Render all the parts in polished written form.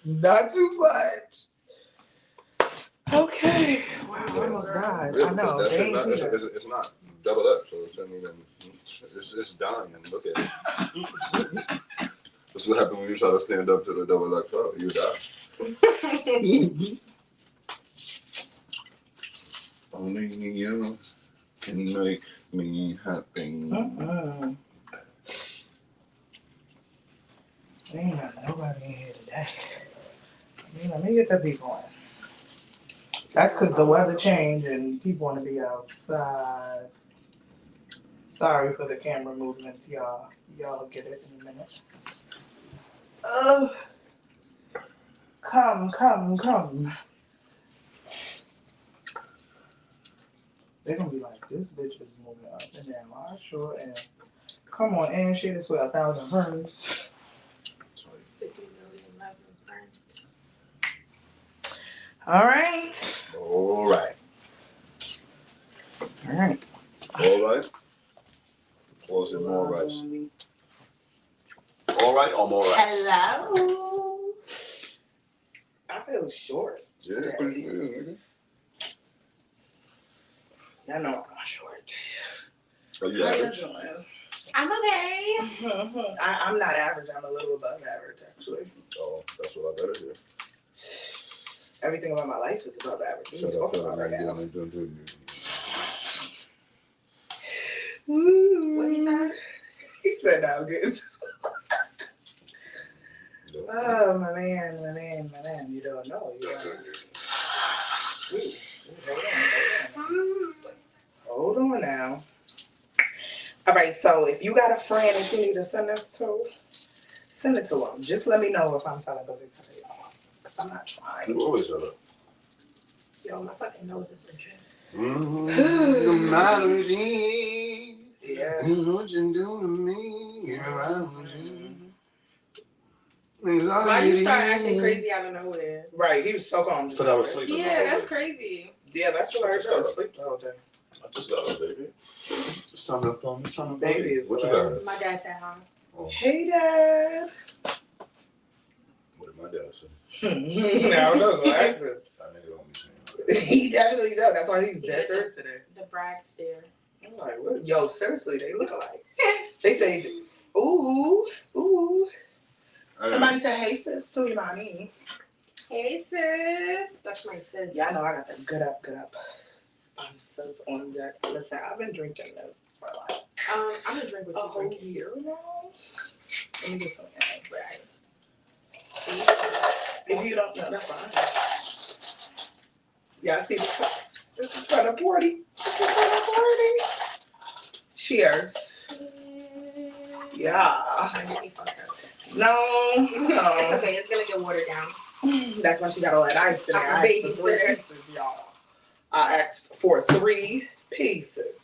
Not too much. Okay. Wow, I almost died. Yeah, I know. That they ain't not, see that. it's not doubled up, so it shouldn't even. It's dying. Look at it. That's what happened when you try to stand up to the double up top. You die. Only you can make me happy. Ain't got nobody in here today. Let me get the people in. That's because the weather changed and people want to be outside. Sorry for the camera movements, y'all. Y'all will get it in a minute. Come. They're going to be like, this bitch is moving up and down. I sure am. Come on, and share this with 1,000 friends. 50 million friends. All right. Or is it more rice? All right or more rice? Hello. I feel short. Yeah, pretty good, nigga. Y'all know I'm short. Are you average? I'm okay. I'm not average. I'm a little above average, actually. Oh, that's what I better hear. Everything about my life is above average. Shut up, right now. What is that? He said that good. Oh, my man. You don't know. Hold on now. All right, so if you got a friend that you need to send this to, send it to them. Just let me know if I'm telling pussy to y'all. Because I'm not trying. You always tell her. Yo, my fucking nose is in shit. The melody. Yeah. What you do to me? Why you start acting crazy out of nowhere? Right, he was so calm. Because I was sleeping. Yeah, that's crazy. Yeah, that's what I heard. I was asleep the whole day. I just got up, baby. Son up on me. Baby is what you got? My dad said hi. Oh. Hey, Dad. What did my dad say? I don't know. Go ask him. That nigga don't be saying He definitely does. That's why he was dead serious today. The brag stare. I'm like, what? Yo, seriously, they look alike. They say, ooh. Somebody said, hey, sis, to Imani. Hey, sis. That's my sis. Yeah, I know. I got the good up sponsors on deck. Listen, I've been drinking this for like I'm gonna drink with a you. whole year now. Let me get some bags. If you don't know, that's fine. Yeah, I see the cups. This is for the party. Cheers. Yeah. No. It's okay. It's gonna get watered down. That's why she got all that ice in there. I'm a babysitter. Y'all. I asked for 3 pieces.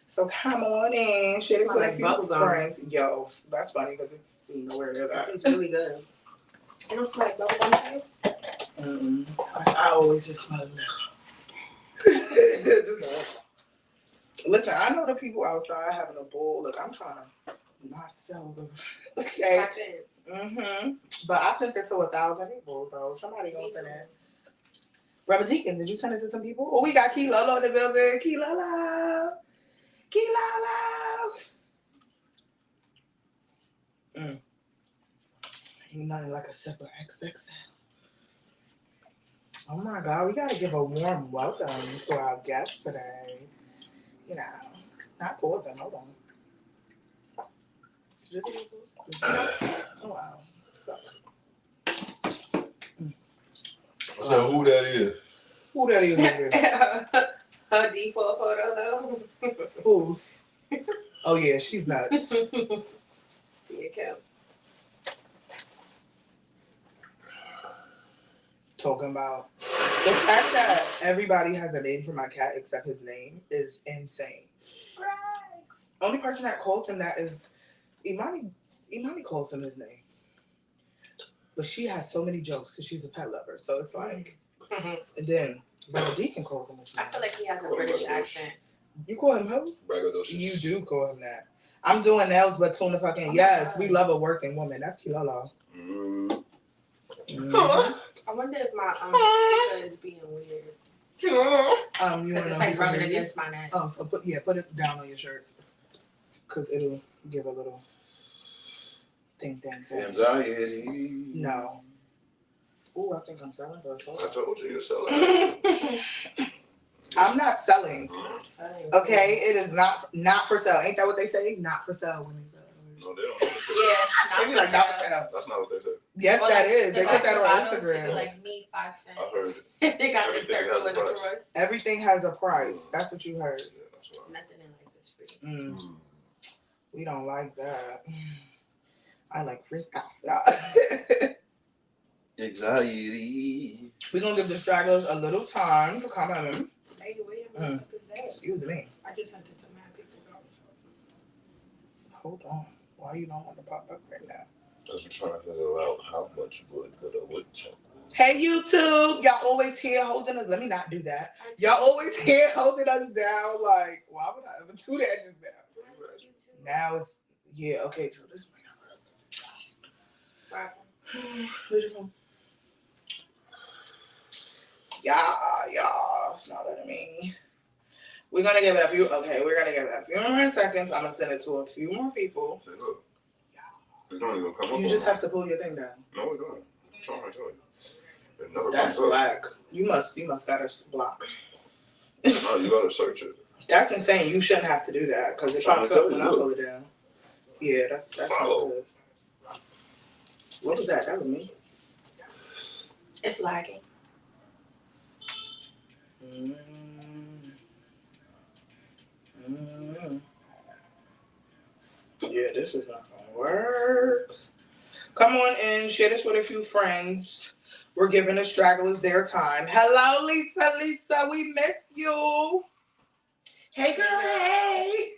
So come on in. Share this with a few friends. Yo, that's funny because it's nowhere near that. It's really good. It don't smell like bubblegum to you? I always just smell it. Listen, I know the people outside having a bull. Look, I'm trying to not sell them. Okay. But I sent it to 1,000 people, so somebody gonna send it. Reverend Deacon, did you send it to some people? Oh, we got Kilolo in the building. Kilolo. Ain't nothing like a sip of XXL. Oh my God, we gotta give a warm welcome to our guest today. You know, not pausing, hold on. Oh wow. So who that is? Who that is? Her default photo though. Who's? Oh yeah, she's nuts. Yeah, Kel. Talking about the fact that everybody has a name for my cat except his name is insane. Right. Only person that calls him that is Imani. Imani calls him his name, but she has so many jokes because she's a pet lover. So it's like, and then Brother Deacon calls him his name. I feel like he has a British accent. You call him who? Braggadocious. You do call him that. I'm doing nails, but tuna fucking yes. We love a working woman. That's Kilolo. Mm-hmm. I wonder if my speaker is being weird. You Because it's like rubbing against my neck. Oh, so put it down on your shirt. Because it'll give a little thing. Anxiety. No. Ooh, I think I'm selling for a soul. I told you you're selling. I'm not selling. Okay, it is not for sale. Ain't that what they say? Not for sale when they sell. No, they don't. Yeah, they be like not for sale. That's not what they say. Yes, well, that is. They put that on Instagram. Instagram. Like me, 5 cents. I heard it. They got the Everything circle has a in the price. drawers. Everything has a price. That's what you heard. Yeah, that's right. Nothing in life is free. We don't like that. I like free stuff. Anxiety. We're gonna give the stragglers a little time to come in. Hey, where your motherfuckers at? Excuse me. I just sent it to mad people. Hold on. Why you don't want to pop up right now? Because we're trying to figure out how much wood would a woodchuck. Hey YouTube, y'all always here holding us. Let me not do that. Y'all always here holding us down. Like, why would I ever do that just now? Now it's okay. So this might not work. Where's your phone? Yeah, it's not letting me. We're gonna give it a few. Okay, we're gonna give it a few more seconds. I'm gonna send it to a few more people. Say, look. It's not even come up. You just have to pull your thing down. No, we don't. I'm trying to tell you. It never That's comes up. black. You must got us blocked. No, you gotta search it. That's insane. You shouldn't have to do that because it pops up when I pull it down. Yeah, that's not good. What was that? That was me. It's lagging. Yeah, this is not gonna work. Come on in, share this with a few friends. We're giving the stragglers their time. Hello, Lisa, we miss you. Hey, girl, hey.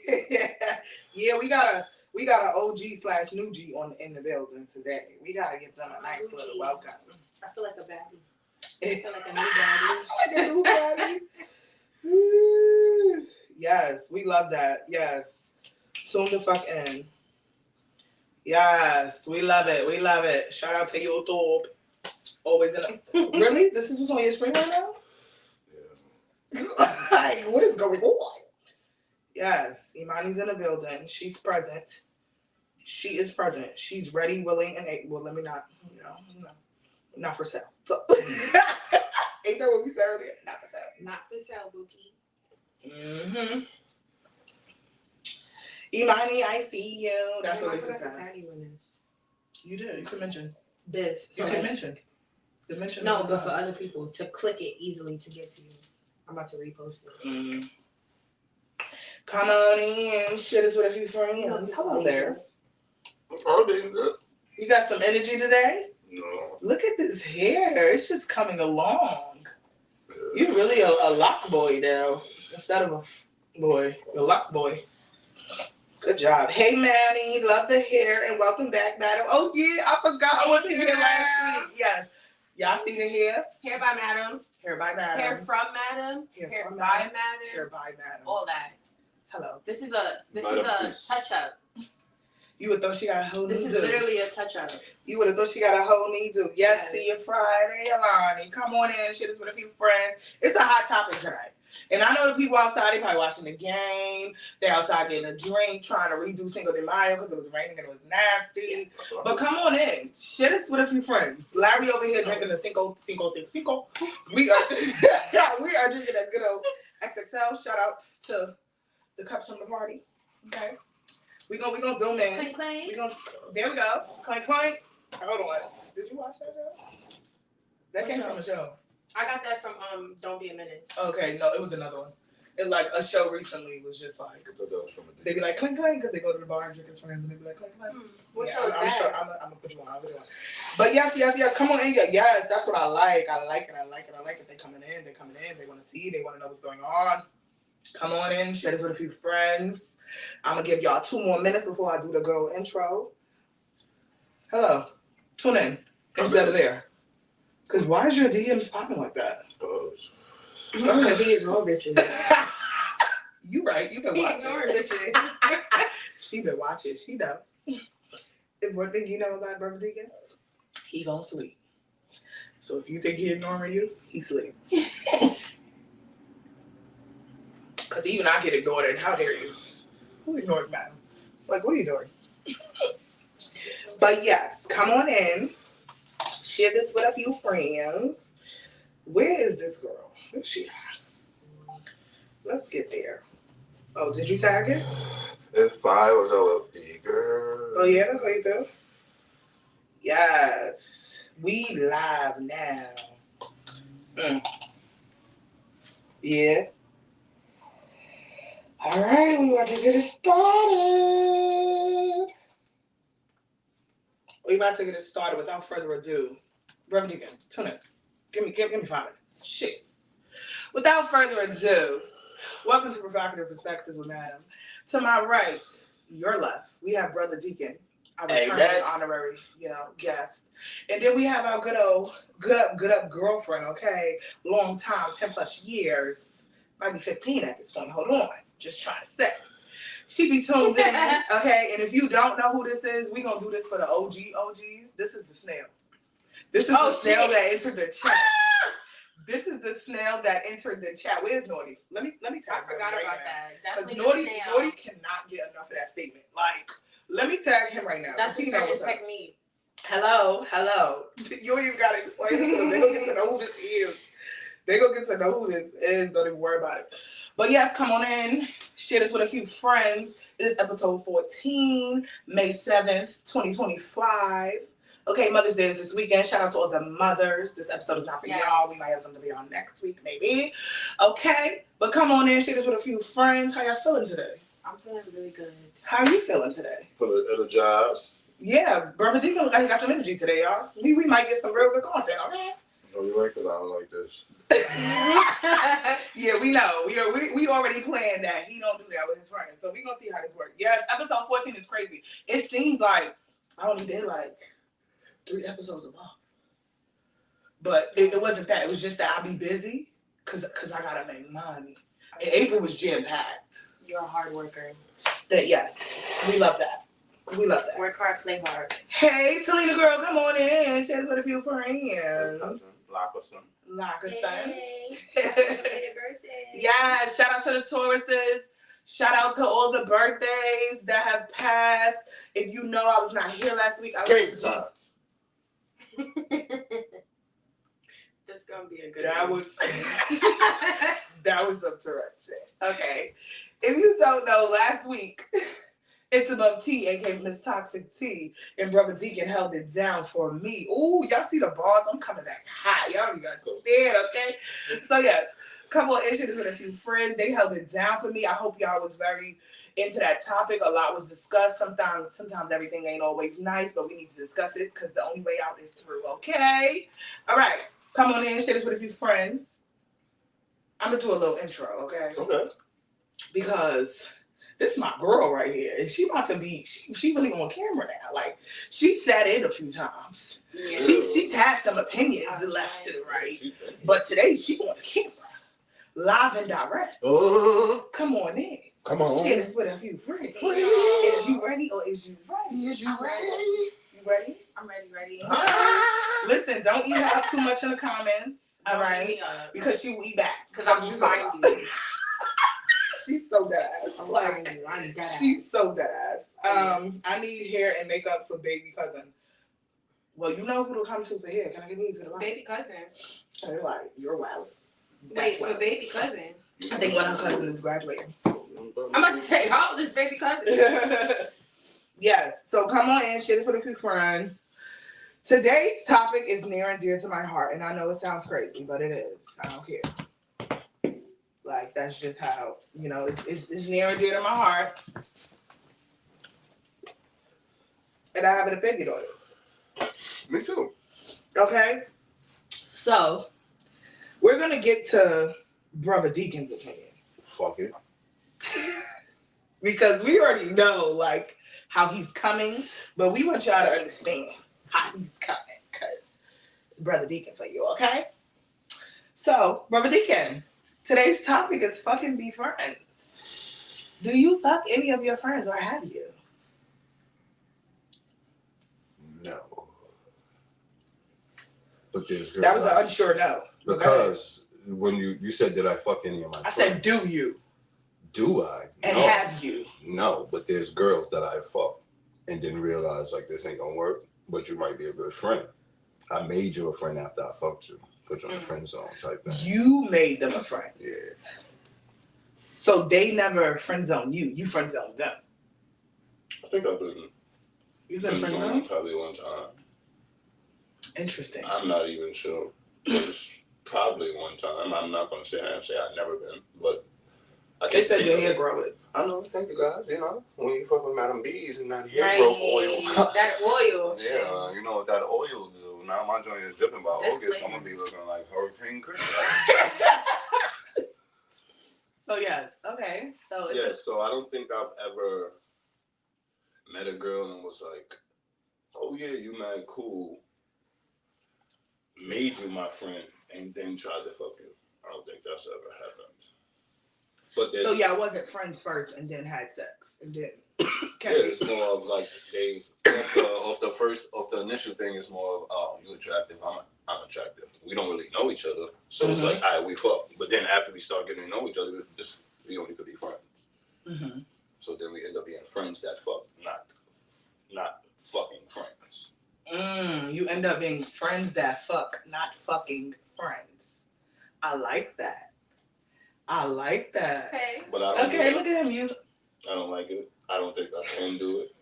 Yeah, we got a OG/new G in the building today. We gotta give them a nice little welcome. I feel like a baddie. I feel like a new baddie. Like a new baddie. Yes, we love that. Yes. Tune the fuck in. Yes, we love it. We love it. Shout out to YouTube. Always in a... Really? This is what's on your screen right now? Yeah. Like, what is going on? Yes, Imani's in the building. She's present. She is present. She's ready, willing, and able. Well, let me not, not for sale. So, ain't that what we said earlier? Not for sale. Not for sale, Bookie. Mm-hmm. Imani, I see you. That's what we said. You did. You can mention this. You can mention. No, but for other people to click it easily to get to you. I'm about to repost it. Mm-hmm. Come on in. Share this with a few friends. Hello there. I'm being good. You got some energy today? No. Look at this hair. It's just coming along. You're really a lock boy now instead of a boy. You're a lock boy. Good job. Hey, Manny. Love the hair and welcome back, madam. Oh, yeah. I forgot I wasn't here last week. Yes. Y'all see the hair? Hair by madam. Hair by madam. Hair from madam. Hair by madam. Hair by madam. All that. Hello. This is a touch up. You would thought she got a whole This new is do. literally a touch up. You would have thought she got a whole new do. Yes, see you Friday, Alani. Come on in, share this with a few friends. It's a hot topic tonight. And I know the people outside, they probably watching the game. They outside getting a drink, trying to redo Cinco de Mayo because it was raining and it was nasty. Yeah, but come on in. Share this with a few friends. Larry over here drinking the Cinco. We are drinking a good old XXL. Shout out to the cups from the party. Okay. We gonna zoom in. Clink, clink. There we go. Clink, clink. Hold on. Did you watch that show? That came from a show. I got that from Don't Be a Menace. Okay, no, it was another one. It like a show recently was just like they be like clink clink because they go to the bar and drink as friends and they be like clink clink. What show is that? I'm gonna put you on. But yes. Come on in. Yes, that's what I like. I like it. They coming in. They want to see. They want to know what's going on. Come on in. Share this with a few friends. I'm gonna give y'all 2 more minutes before I do the girl intro. Hello. Tune in instead of there. Cause why is your DMs popping like that? Because he ignore bitches. You right. You been watching. Ignore bitches. She been watching. She know. If one thing you know about Brother Deacon, he gonna sleep. So if you think he ignoring you, he's asleep. Because even I get ignored, and how dare you? Who ignores madam? Like, what are you doing? But yes, come on in. Share this with a few friends. Where is this girl? Where's she at? Let's get there. Oh, did you tag it? If I was a wealthy girl. Oh, yeah, that's how you feel? Yes. We live now. Yeah. All right, we about to get it started. We about to get it started without further ado. Reverend Deacon, tune in. Give me 5 minutes. Shit. Without further ado, welcome to Provocative Perspectives with Madam. To my right, your left, we have Brother Deacon, our returning honorary, guest. And then we have our good up girlfriend, okay? Long time, 10 plus years. Might be 15 at this point. Hold on. Just trying to say. She be tuned in, okay? And if you don't know who this is, we gonna do this for the OGs. This is the snail. This is the snail that entered the chat. This is the snail that entered the chat. Where's Naughty? Let me tell you. I forgot about that. Because Naughty cannot get enough of that statement. Like, let me tag him right now. That's his technique. Hello. You don't even gotta explain it to them. They gonna get to know who this is. Don't even worry about it. But yes, come on in. Share this with a few friends. It is episode 14, May 7th, 2025. Okay, Mother's Day is this weekend. Shout out to all the mothers. This episode is not for y'all. We might have something to be on next week, maybe. Okay, but come on in. Share this with a few friends. How y'all feeling today? I'm feeling really good. How are you feeling today? Feeling energized. Yeah, Brother Deacon look like he got some energy today, y'all. We might get some real good content, okay? Oh, you like it? I don't like this. Yeah, we know. We already planned that. He don't do that with his friends. So we gonna see how this works. Yes, episode 14 is crazy. It seems like I only did like 3 episodes a month. But it wasn't that. It was just that I'll be busy because I gotta make money. And April was jam-packed. You're a hard worker. Yes, we love that. Work hard, play hard. Hey, Talina girl, come on in. Share this with a few friends. Lackerson. Hey, happy birthday. Yeah, shout out to the Tauruses. Shout out to all the birthdays that have passed. If you know I was not here last week, That's gonna be a good one. That was some Tourette shit. Okay. If you don't know, last week, It's Above T, aka Miss Toxic T, and Brother Deacon held it down for me. Ooh, y'all see the bars? I'm coming back hot. Y'all don't understand, okay? So yes, couple of issues with a few friends. They held it down for me. I hope y'all was very into that topic. A lot was discussed. Sometimes everything ain't always nice, but we need to discuss it because the only way out is through, okay? All right, come on in, share this with a few friends. I'm gonna do a little intro, okay? Okay. Because this is my girl right here, and she about to be, she really on camera now. Like, she sat in a few times. Yeah. She's had some opinions left to the right, but today she on the camera, live and direct. Come on in. Come on. Share this with a few friends. Is you ready or is you ready? You ready? I'm ready. Listen, don't eat her up too much in the comments. All right, because she will eat back. Because I'm just find you. She's so dead ass. Like, she's so dead ass. I need hair and makeup for baby cousin. Well, you know who to come to for hair. Can I get these? Baby cousin. And they're like, you're wild. Wait, for baby cousin? I think one of her cousins is graduating. I'm about to say, how old is baby cousin? Yes. So come on in, share this with a few friends. Today's topic is near and dear to my heart, and I know it sounds crazy, but it is. I don't care. Like, that's just how, it's near and dear to my heart. And I have an opinion on it. Me too. Okay? So, we're going to get to Brother Deacon's opinion. Fuck it. Because we already know, like, how he's coming, but we want y'all to understand how he's coming, because it's Brother Deacon for you, okay? So, Brother Deacon, today's topic is fucking be friends. Do you fuck any of your friends, or have you? No. But there's girls. That was an unsure no. Because when you said, did I fuck any of my friends? I said, do you? Do I? And no. have you? No, but there's girls that I fucked and didn't realize like this ain't gonna work, but you might be a good friend. I made you a friend after I fucked you. Put you on the friend zone type thing. You made them a friend. Yeah. So they never friend zone you. You friend zone them. I think I've been. You've been friend zone? Probably one time. Interesting. I'm not even sure. There's probably one time. I'm not gonna say I've never been, but they said your hair grow it. I know. Thank you guys. You know, when you fuck with Madam B's and that hair growth oil. That oil. Yeah, you know what that oil do. Now my joint is dripping by August. I'm gonna be looking like Hurricane Chris. So yes, okay. So it's so I don't think I've ever met a girl and was like, oh yeah, you mad cool. Made you my friend and then tried to fuck you. I don't think that's ever happened. But so y'all wasn't friends first and then had sex and then it's more of like they off the initial thing is more of, oh, you attractive, I'm attractive. We don't really know each other. So it's like, all right, we fuck. But then after we start getting to know each other, we only could be friends. Mm-hmm. So then we end up being friends that fuck, not fucking friends. You end up being friends that fuck, not fucking friends. I like that. Okay. But I don't look at him. I don't like it. I don't think I can do it.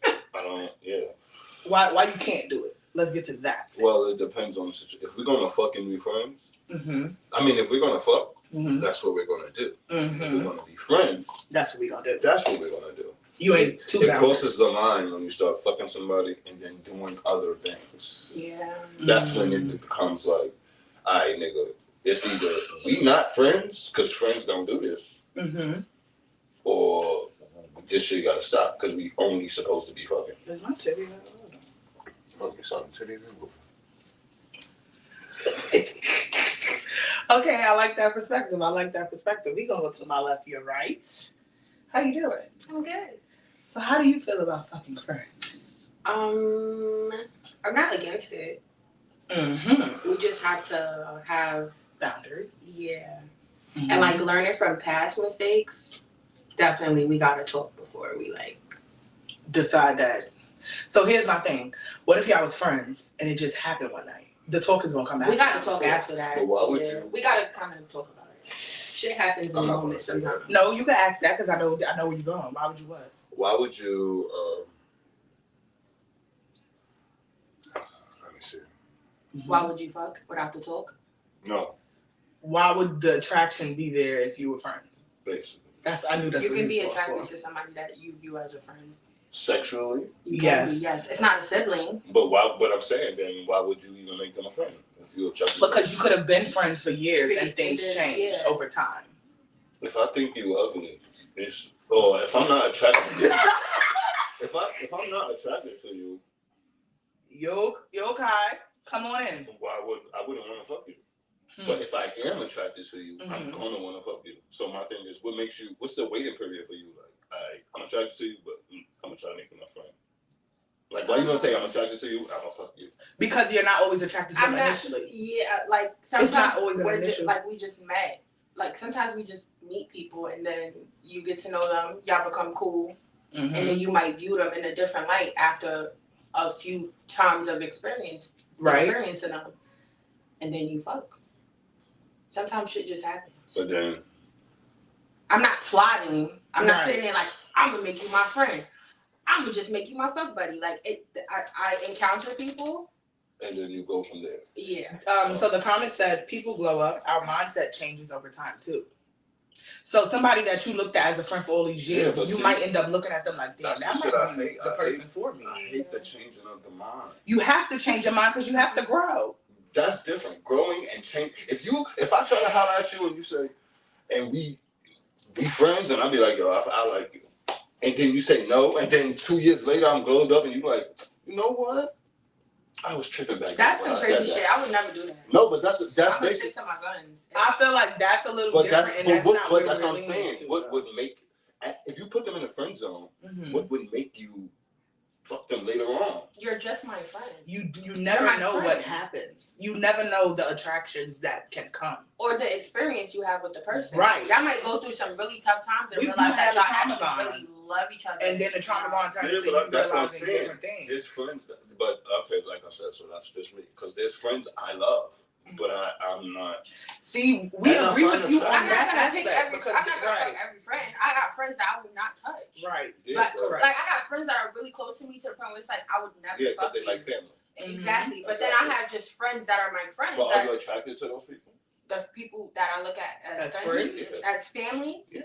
Why you can't do it? Let's get to that. Well, it depends on the situation. If we're gonna fucking be friends, I mean, if we're gonna fuck, that's what we're gonna do. If we're gonna be friends, that's what we're gonna do. That's what we're gonna do. You ain't too It crosses the line when you start fucking somebody and then doing other things. Yeah. That's when it becomes like, all right, nigga, it's either we not friends because friends don't do this, or this shit gotta stop because we only supposed to be fucking. There's my titty. Oh, you saw the titty? Okay, I like that perspective. We gonna go to my left, your right. How you doing? I'm good. So how do you feel about fucking friends? I'm not against it. We just have to have boundaries. Yeah. And like learning from past mistakes, definitely we gotta talk before we like decide that. So here's my thing. What if y'all was friends and it just happened one night? The talk is gonna come after. We gotta talk after that. But why would you? We gotta kind of talk about it. Shit happens in the moment sometimes. No, you can ask that because I know where you're going. Why would you what? Why would you? Let me see. Why would you fuck without the talk? No. Why would the attraction be there if you were friends? Basically. I knew that's you what can be attracted to somebody that you view as a friend. Sexually? Yes. Yes. It's not a sibling. But why? But I'm saying then, why would you even make them a friend if you're attracted? Because you could have been friends for years and things change over time. If I think you ugly, or if I'm not attracted, if I'm not attracted to you, you okay? Come on in. I wouldn't want to fuck you. But if I am attracted to you, I'm gonna want to fuck you. So my thing is, what's the waiting period for you? Like, I'm attracted to you, but I'm gonna try to make you my friend. Like, why you gonna say I'm attracted to you? I'm gonna fuck you. Because you're not always attracted to them initially. Yeah, like sometimes it's not always an initial. Like we just met. Like sometimes we just meet people and then you get to know them, y'all become cool, and then you might view them in a different light after a few times of experiencing them, and then you fuck. Sometimes shit just happens. But then I'm not plotting. I'm not sitting there like I'm gonna make you my friend. I'm gonna just make you my fuck buddy. Like I encounter people. And then you go from there. Yeah. So the comment said, people glow up. Our mindset changes over time too. So somebody that you looked at as a friend for all these years, you might end up looking at them like, damn, that might be the person for me. I hate the changing of the mind. You have to change your mind because you have to grow. That's different. Growing and change. If I try to holler at you and you say, and we be friends, and I'll be like, yo, I like you. And then you say no, and then 2 years later I'm glowed up and you like, you know what? I was tripping back then. That's some crazy shit. I would never do that. No, but that's I'm gonna stick to my guns. I feel like that's a little different, and that's not what that's we're what I'm saying. What would make, if you put them in a friend zone, what would make you fuck them later on. You're just my friend. You never know what happens. You never know the attractions that can come. Or the experience you have with the person. Right. Y'all might go through some really tough times and realize that y'all actually really love each other. And then the trauma bond turns into you realizing different things. There's friends, but okay, like I said, so that's just me. Because there's friends I love, but I'm not. See, we agree with you on that aspect. I'm not gonna pick every friend. I got friends that I would not touch. Right. Yeah, correct. Like I got friends that are really close to me to the point where it's like I would never fuck they like family. Exactly. But then I have just friends that are my friends. But are you attracted to those people? The people that I look at as friends? As family? Yeah.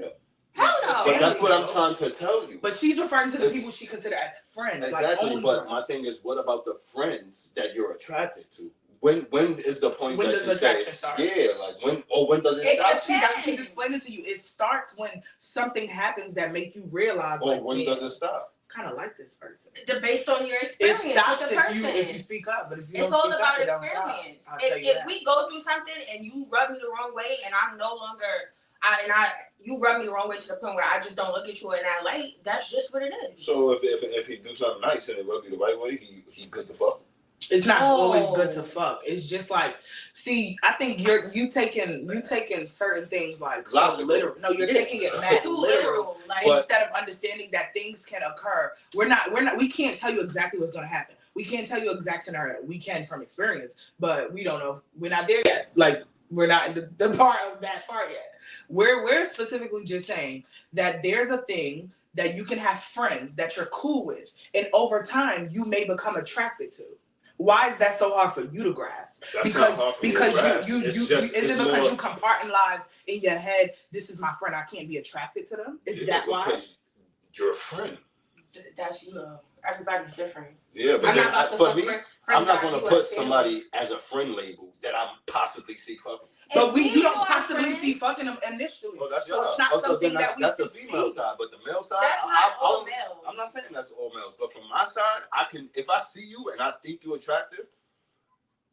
Hell no. But that's what I'm trying to tell you. But she's referring to the people she considers as friends. Exactly. Like but friends. My thing is, what about the friends that you're attracted to? When is the point when that does you attraction say, start? yeah, like when does it stop? That's what she's explaining to you. It starts when something happens that make you realize. Or when does it stop? Kind of like this person. Based on your experience. It stops with the person. if you speak up, but if you it's don't all speak about up, experience. If we go through something and you rub me the wrong way, and I'm no longer, you rub me the wrong way to the point where I just don't look at you in that light. That's just what it is. So if he do something nice and it rub you the right way, he good to fuck. It's not always good to fuck. It's just like, see, I think you taking certain things like so literal. No, you're taking it mad too literal. Like, instead of understanding that things can occur. We can't tell you exactly what's gonna happen. We can't tell you exact scenario. We can from experience, but we don't know. We're not there yet. Like we're not in the part of that part yet. We're specifically just saying that there's a thing that you can have friends that you're cool with, and over time you may become attracted to. Why is that so hard for you to grasp? Because you compartmentalize in your head, this is my friend, I can't be attracted to them? Is that why? You're a friend. That's everybody's different. Yeah, but I'm not going to put somebody as a friend label that I'm possibly see fucking. But you don't possibly see fucking them initially. Well, that's so it's not something that's the female side, but the male side. That's not all males. I'm not saying that's all males, but from my side, if I see you and I think you're attractive,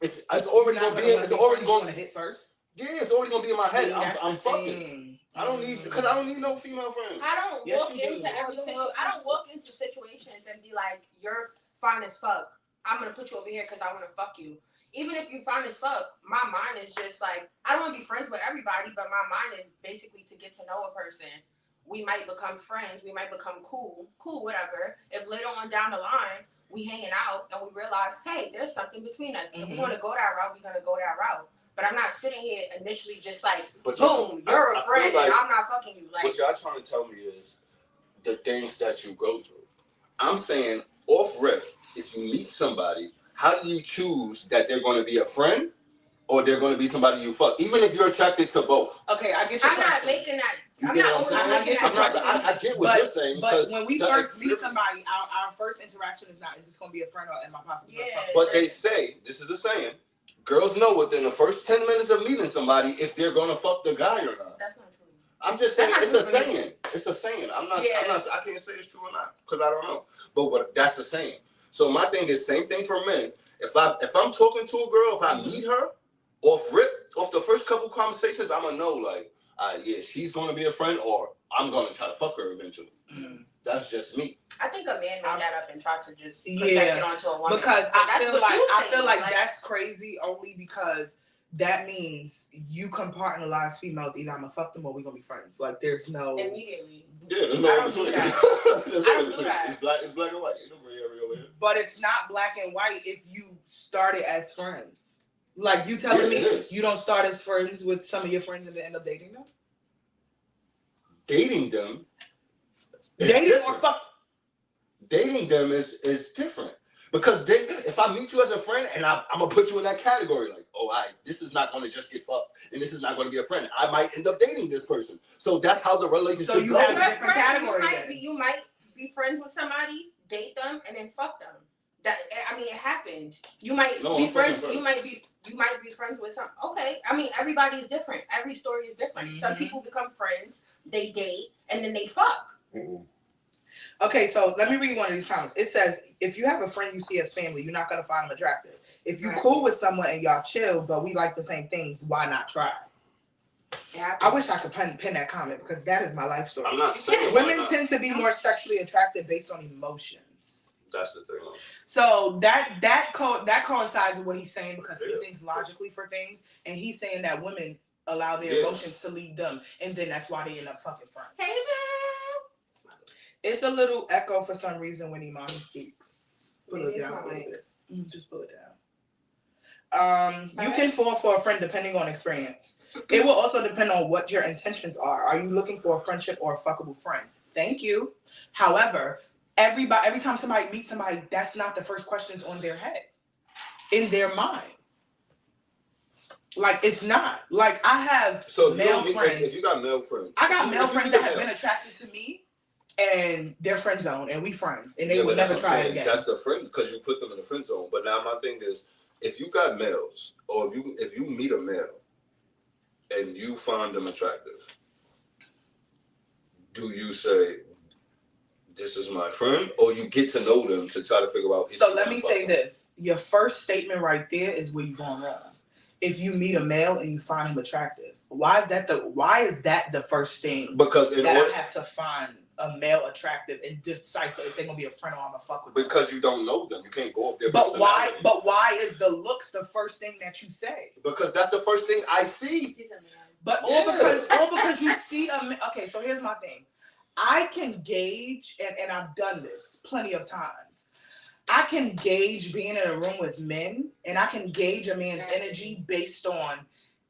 it's already going to be. It's already going to hit first. Yeah, it's already going to be in my head. I'm fucking. Thing. I don't need no female friends. I don't walk into situations and be like, you're fine as fuck. I'm gonna put you over here because I want to fuck you. Even if you fine as fuck, my mind is just like, I don't want to be friends with everybody, but my mind is basically to get to know a person. We might become friends. We might become cool, whatever. If later on down the line, we hanging out and we realize, hey, there's something between us. If we want to go that route, we're going to go that route. But I'm not sitting here initially just like, boom, you're a friend and I'm not fucking you. Like, what y'all trying to tell me is the things that you go through. I'm saying off rip, if you meet somebody, how do you choose that they're going to be a friend or they're going to be somebody you fuck? Even if you're attracted to both. Okay, I get your question. Not making that. I get what you're saying. But when we first meet somebody, our first interaction is not, is this going to be a friend or am I possibly going to fuck? But they say, this is a saying, girls know within the first 10 minutes of meeting somebody if they're going to fuck the guy or not. That's not true. I'm just saying, it's a saying. It's a saying. I can't say it's true or not because I don't know. But that's the saying. So my thing is same thing for men. If I'm talking to a girl, if I meet her, off the first couple conversations, I'm gonna know like, yeah, she's gonna be a friend, or I'm gonna try to fuck her eventually. That's just me. I think a man made that up and tried to just project it onto a woman. Because I feel like that's crazy only because that means you compartmentalize females. Either I'm gonna fuck them or we're gonna be friends. Like there's no immediately. Yeah, there's no in between. It's black and white. Ain't no gray area over here. But it's not black and white if you started as friends. Like you telling me you don't start as friends with some of your friends and then end up dating them? Dating them? Dating or fuck? Dating them is different. Because if I meet you as a friend and I'm going to put you in that category, like, this is not going to just get fucked and this is not going to be a friend. I might end up dating this person. So that's how the relationship goes. So you have a different category. You might be friends with somebody, date them, and then fuck them. It happened. You might be friends. You might be friends with some. Okay, everybody is different. Every story is different. Some people become friends, they date, and then they fuck. Okay, so let me read one of these comments. It says, if you have a friend you see as family, you're not going to find them attractive. If you're cool with someone and y'all chill, but we like the same things, why not try? I wish I could pin that comment because that is my life story. I'm not saying women tend to be more sexually attractive based on emotions. That's the thing. So that coincides with what he's saying because he thinks logically for things, and he's saying that women allow their emotions to lead them, and then that's why they end up fucking friends. Hey, man. It's a little echo for some reason when Imani speaks. Pull it down a little bit. Just pull it down. You can fall for a friend depending on experience. It will also depend on what your intentions are. Are you looking for a friendship or a fuckable friend? Thank you. However, every time somebody meets somebody, that's not the first questions on their head, in their mind. Like, it's not. Like, I have male friends. If you got male friends. I got male friends that have been attracted to me, and they're friend zone, and we friends, and they would never try it again. That's the friends, because you put them in the friend zone. But now my thing is, if you got males, or if you meet a male, and you find them attractive, do you say, this is my friend, or you get to know them to try to figure out? So let me say this. Your first statement right there is where you're going wrong. If you meet a male and you find him attractive, why is that the first thing? Because I have to find a male attractive and decipher if they're gonna be a friend or I'm gonna fuck with them. Because you don't know them. You can't go off their personality. But why is the looks the first thing that you say? Because that's the first thing I see. But all because you see okay, so here's my thing. I can gauge, and I've done this plenty of times. I can gauge being in a room with men, and I can gauge a man's energy based on,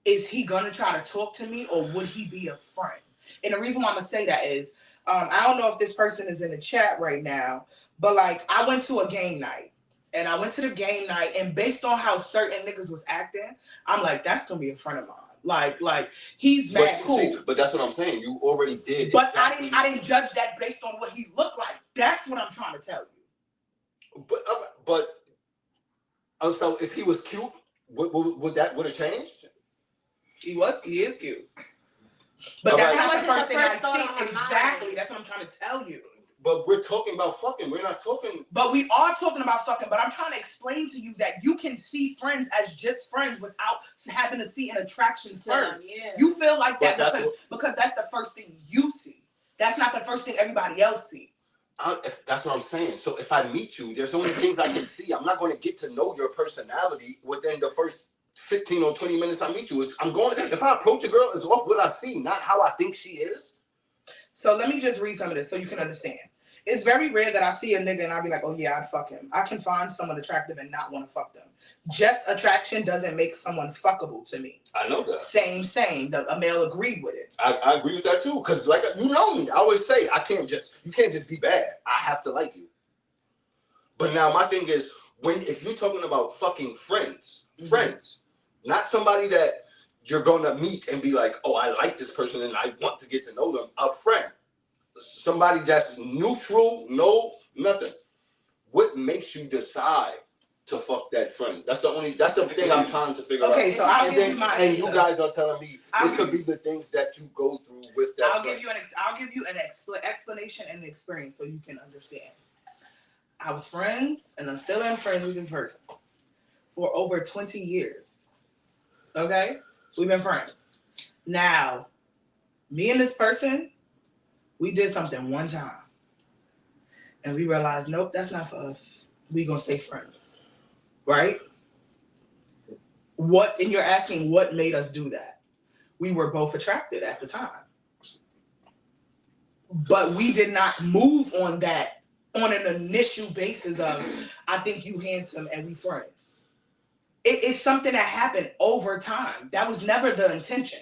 is he gonna try to talk to me or would he be a friend? And the reason why I'm gonna say that is, I don't know if this person is in the chat right now, but like I went to a game night, and and based on how certain niggas was acting, I'm like, that's gonna be a friend of mine. Like he's mad cool. See, but that's what I'm saying. You already did. But exactly. I didn't judge that based on what he looked like. That's what I'm trying to tell you. But so if he was cute, would have changed? He is cute. But that's not the first thing I see. Exactly. That's what I'm trying to tell you. But we're talking about fucking. We're not talking. But we are talking about fucking. But I'm trying to explain to you that you can see friends as just friends without having to see an attraction first. Yeah. You feel like that because that's the first thing you see. That's not the first thing everybody else sees. That's what I'm saying. So if I meet you, there's so many things I can see. I'm not going to get to know your personality within the first 15 or 20 minutes I meet you. If I approach a girl, it's off what I see, not how I think she is. So let me just read some of this so you can understand. It's very rare that I see a nigga and I'll be like, oh yeah, I'd fuck him. I can find someone attractive and not want to fuck them. Just attraction doesn't make someone fuckable to me. I know that. Same. A male agreed with it. I agree with that too. Because like, you know me. I always say, you can't just be bad. I have to like you. But now my thing is, if you're talking about fucking friends, not somebody that you're going to meet and be like, oh, I like this person and I want to get to know them. A friend. Somebody that's neutral, nothing. What makes you decide to fuck that friend? That's the thing I'm trying to figure out. Okay, so I'll give you my answer. And you guys are telling me it could be the things that you go through with that I'll give you an explanation and an experience so you can understand. I was friends, and I'm still friends with this person for over 20 years. Okay? We've been friends. Now, me and this person, we did something one time. And we realized, nope, that's not for us. We gonna stay friends. Right? And you're asking what made us do that? We were both attracted at the time. But we did not move on that on an initial basis of, I think you handsome and we friends. It's something that happened over time. That was never the intention.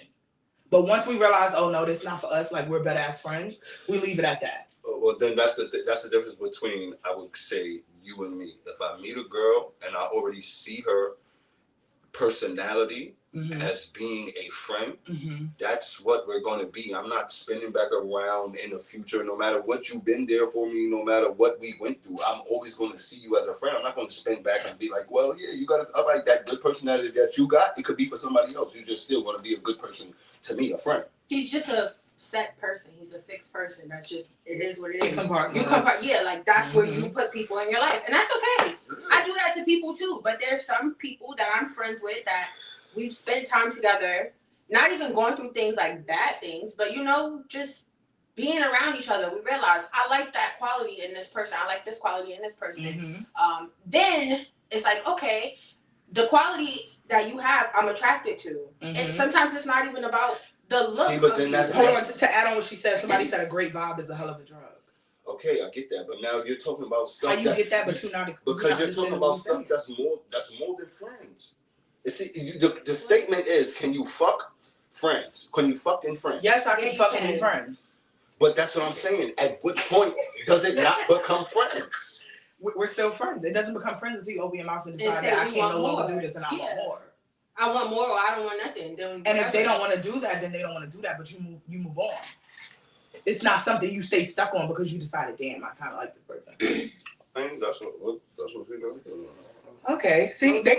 But once we realize, oh no, this is not for us, like we're better as friends, we leave it at that. Well, then that's the difference between, I would say, you and me. If I meet a girl and I already see her personality as being a friend, that's what we're going to be. I'm not spinning back around in the future, no matter what you've been there for me, no matter what we went through. I'm always going to see you as a friend. I'm not going to spin back and be like, well, yeah, you got all right, that good personality that you got, it could be for somebody else. You're just still going to be a good person to me, a friend. He's just a set person. He's a fixed person. That's just, it is what it is. You like that's where you put people in your life. And that's okay. I do that to people too. But there's some people that I'm friends with that we've spent time together, not even going through things like bad things, but just being around each other, we realize I like that quality in this person. I like this quality in this person. Then it's like, okay, the quality that you have, I'm attracted to. And sometimes it's not even about the look. See, but then that's hold on, to add on what she said. Somebody said a great vibe is a hell of a drug. Okay, I get that, but now you're talking about stuff. How you get that, but you're not because you're talking about stuff that's more than friends. The statement is, can you fuck friends? Can you fuck in friends? Yes, I can fuck in friends. But that's what I'm saying. At what point does it not become friends? We're still friends. It doesn't become friends until you open your mouth and decide that I can't no longer do this and I want more. I want more, or I don't want nothing. And if they don't want to do that, then they don't want to do that. But you move on. It's not something you stay stuck on because you decided, damn, I kind of like this person. I think that's what we do. Okay. See, they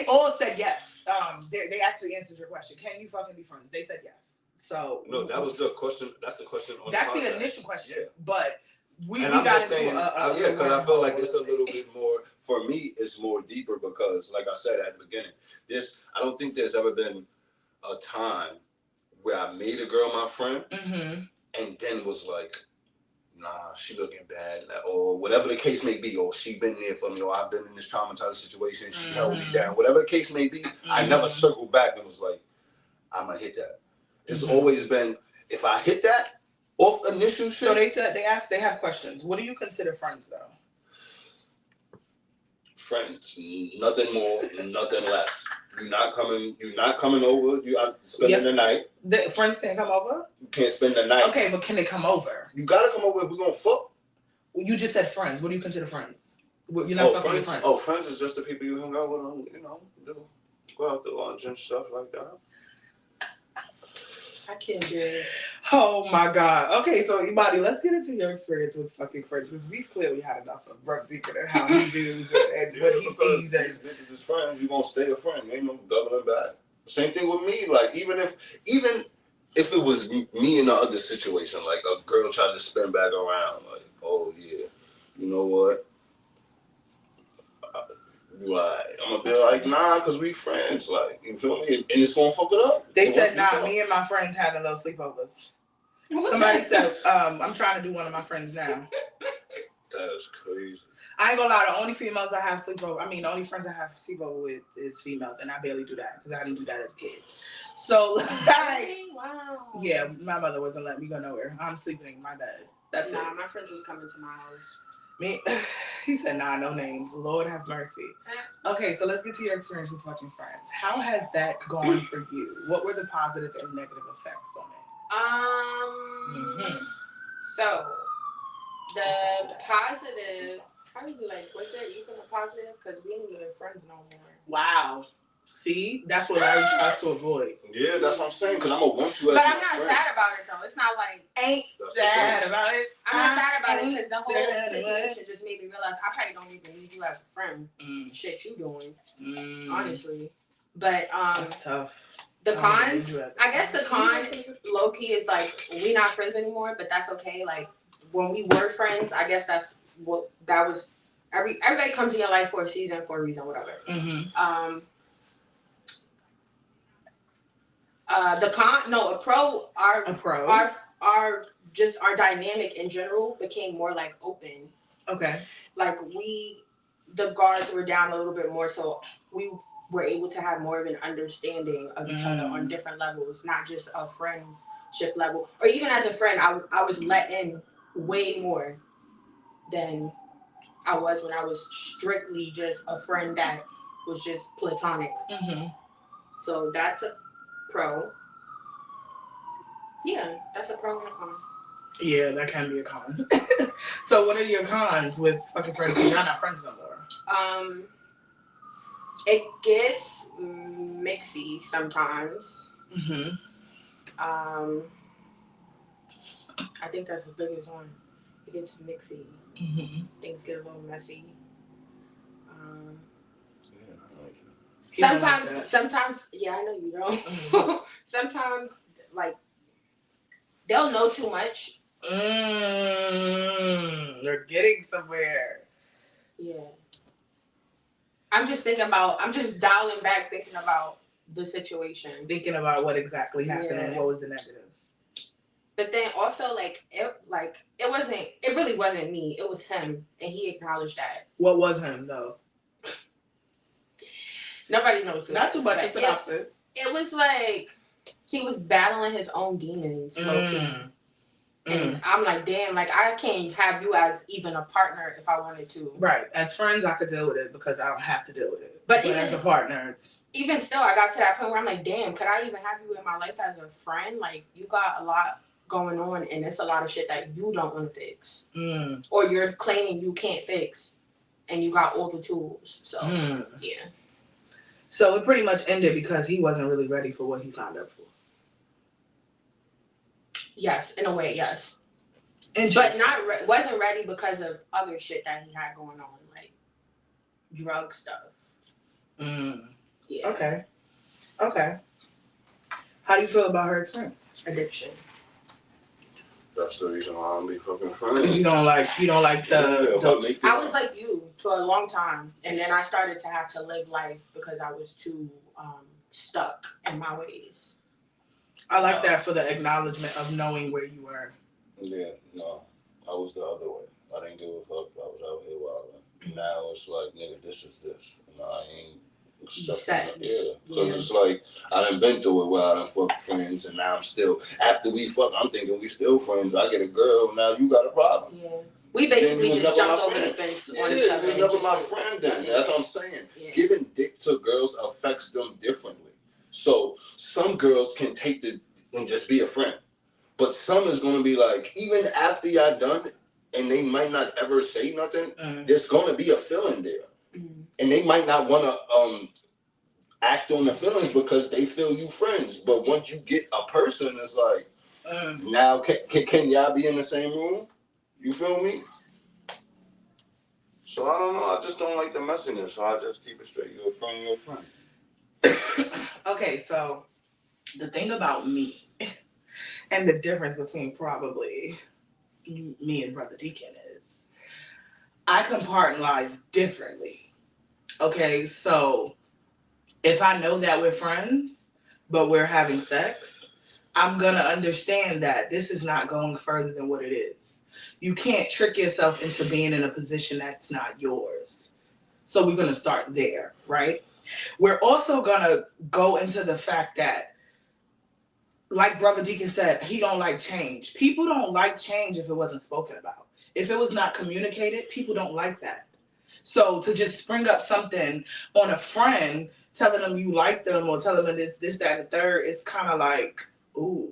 all said yes. They actually answered your question. Can you fucking be friends? They said yes. So no, that was the question. That's the question. That's the initial question. Yeah. But we got into because I feel like it's a little bit more. For me, it's more deeper because, like I said at the beginning, I don't think there's ever been a time where I made a girl my friend and then was like, nah, she looking bad, or whatever the case may be, or she been there for me, or I've been in this traumatized situation, she held me down, whatever the case may be. I never circled back and was like, I'm gonna hit that. It's always been, if I hit that off initial shit. So they have questions. What do you consider friends though? Friends, nothing more, nothing less. You're not coming over. You are spending the night. The friends can't come over? You can't spend the night. Okay, but can they come over? You gotta come over if we're gonna fuck. Well, you just said friends. What do you consider friends? You're not fucking with friends. Oh, friends is just the people you hang out with, go out to lunch and stuff like that. I can't do it. Oh my God. Okay, so Imani, let's get into your experience with fucking friends, because we've clearly had enough of Brooke Deacon and how he does and what he sees. These bitches is friends, you gonna stay a friend. Ain't no doubling back. Same thing with me. Like even if it was me in the other situation, like a girl tried to spin back around, like, oh yeah, you know what? I'm gonna be like, nah, cause we friends, like, you feel me? And it's gonna fuck it up. They said, nah, me and my friends having little sleepovers. Somebody said, I'm trying to do one of my friends now. That's crazy. I ain't gonna lie, the only females I have sleepover, the only friends I have sleepover with is females, and I barely do that because I didn't do that as a kid. So, wow. Yeah, my mother wasn't letting me go nowhere. I'm sleeping in my bed. That's it. My friends was coming to my house. Me, he said, nah, no names. Lord have mercy. Okay, so let's get to your experience with fucking friends. How has that gone for you? What were the positive and negative effects on it? So, the positive, probably like, was there even a positive? Because we ain't even friends no more. Wow. See? That's what Larry tries to avoid. Yeah, that's what I'm saying, because I'm going to want you as But my I'm not friend. sad about it, though. It's not like... Sad about it. I'm not sad about it, because the whole situation just made me realize I probably don't even need you as a friend. Shit you doing, honestly. But, that's tough. The cons, I guess the con, low-key, is like, we not friends anymore, but that's okay. Like, when we were friends, I guess that's what, that was... Everybody comes in your life for a season, for a reason, whatever. A pro, our dynamic in general became more like open. Okay. Like the guards were down a little bit more, so we were able to have more of an understanding of each other on different levels, not just a friendship level. Or even as a friend, I was let in way more than I was when I was strictly just a friend that was just platonic. So that's a pro. Yeah, that's a pro and a con. Yeah, that can be a con. So what are your cons with fucking friends? Because y'all not friends no more. It gets mixy sometimes. I think that's the biggest one. It gets mixy. Things get a little messy. Sometimes, yeah, I know you don't. Sometimes, like, they'll know too much. They're getting somewhere. Yeah. I'm just dialing back, thinking about the situation. Thinking about what exactly happened and what was the negatives. But then also it really wasn't me. It was him, and he acknowledged that. What was him though? Nobody knows. Not too much of synopsis. It was like he was battling his own demons, low-key. And I'm like, damn, like I can't have you as even a partner if I wanted to. Right. As friends, I could deal with it because I don't have to deal with it. But even as a partner, it's... Even still, I got to that point where I'm like, damn, could I even have you in my life as a friend? Like, you got a lot going on, and it's a lot of shit that you don't want to fix. Or you're claiming you can't fix, and you got all the tools. So, yeah. So it pretty much ended because he wasn't really ready for what he signed up for. Yes, in a way, yes. But wasn't ready because of other shit that he had going on, like drug stuff. Yeah. Okay. How do you feel about her experience? Addiction. That's the reason why I don't be fucking friends. Because you don't like the. I was like you for a long time, and then I started to have to live life because I was too stuck in my ways. I like that for the acknowledgement of knowing where you were. Yeah, no. I was the other way. I didn't give a fuck. I was out here wilding. Now it's like, nigga, this is this. And I ain't accepting it. Yeah. Because it's like, I done been through it where I done fucked friends, and now I'm still, after we fuck, I'm thinking we still friends. I get a girl, now you got a problem. Yeah. We basically just jumped over the fence on each other. Yeah, never my friend then. That's what I'm saying. Yeah. Giving dick to girls affects them differently. So some girls can take it and just be a friend. But some is going to be like, even after y'all done it, and they might not ever say nothing, there's going to be a feeling there. And they might not want to act on the feelings because they feel you friends. But once you get a person, it's like, now can y'all be in the same room? You feel me? So I don't know. I just don't like the messiness. So I just keep it straight. You're a friend. Okay, so the thing about me and the difference between probably me and Brother Deacon is I compartmentalize differently. Okay, so if I know that we're friends, but we're having sex, I'm going to understand that this is not going further than what it is. You can't trick yourself into being in a position that's not yours. So we're going to start there, right? We're also going to go into the fact that, like Brother Deacon said, he don't like change. People don't like change if it wasn't spoken about. If it was not communicated, people don't like that. So to just spring up something on a friend, telling them you like them or telling them this, that, and the third, it's kind of like, ooh,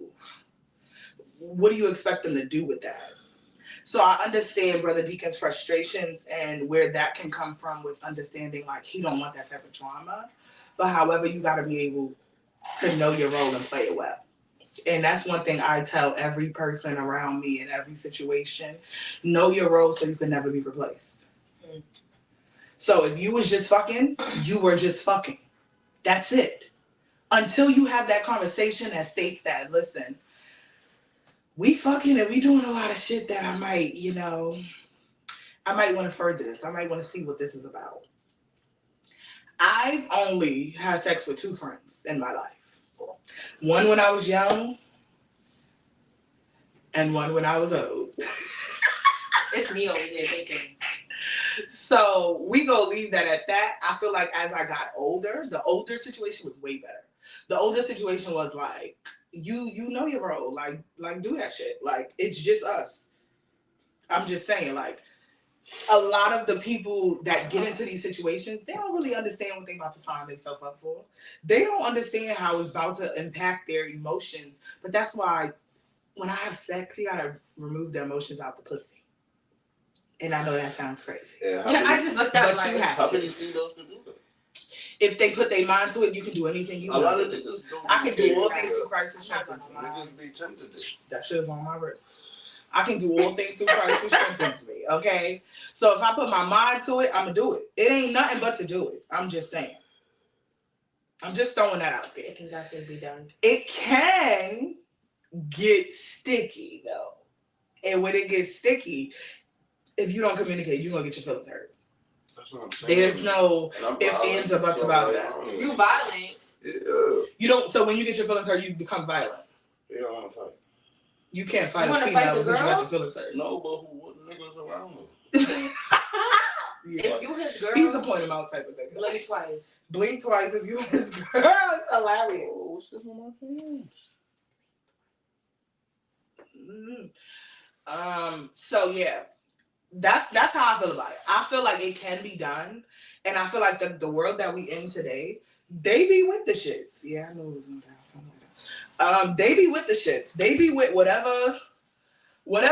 what do you expect them to do with that? So I understand Brother Deacon's frustrations and where that can come from with understanding like he don't want that type of trauma. But however, you got to be able to know your role and play it well. And that's one thing I tell every person around me in every situation. Know your role so you can never be replaced. So if you was just fucking, you were just fucking. That's it. Until you have that conversation that states that, listen, we fucking and we doing a lot of shit that I might, I might want to further this. I might want to see what this is about. I've only had sex with 2 friends in my life. One when I was young and one when I was old. It's me over here thinking. So we go leave that at that. I feel like as I got older, the older situation was way better. The older situation was like, you know your role, like do that shit. Like it's just us. I'm just saying, like a lot of the people that get into these situations, they don't really understand what they about to sign themselves up for. They don't understand how it's about to impact their emotions. But that's why when I have sex, you gotta remove the emotions out the pussy. And I know that sounds crazy. Yeah, I just looked at like, how many females can do that? If they put their mind to it, you can do anything you want. A lot of niggas don't. I can do all things through Christ who strengthens me. Niggas be tempted. That shit is on my wrist. I can do all things through Christ who strengthens me, okay? So if I put my mind to it, I'm going to do it. It ain't nothing but to do it. I'm just saying. I'm just throwing that out there. It can definitely be done. It can get sticky, though. And when it gets sticky, if you don't communicate, you're going to get your feelings hurt. That's what I'm saying. There's no ifs, ands, or buts about that. You violent. Yeah. You don't. So when you get your feelings hurt, you become violent. Yeah, I want to fight. You can't fight You a wanna female fight the because you got girl? your feelings hurt. No, but who wouldn't niggas around her? Yeah. If you his girl, He's a point him out type of thing. blink twice. Blink twice if you his girl. It's hilarious. Oh, what's this with my pants? So yeah, that's how I feel about it. I feel like it can be done, and I feel like the world that we in today, they be with the shits. Yeah, I know it was no doubt something like that. They be with the shits. They be with whatever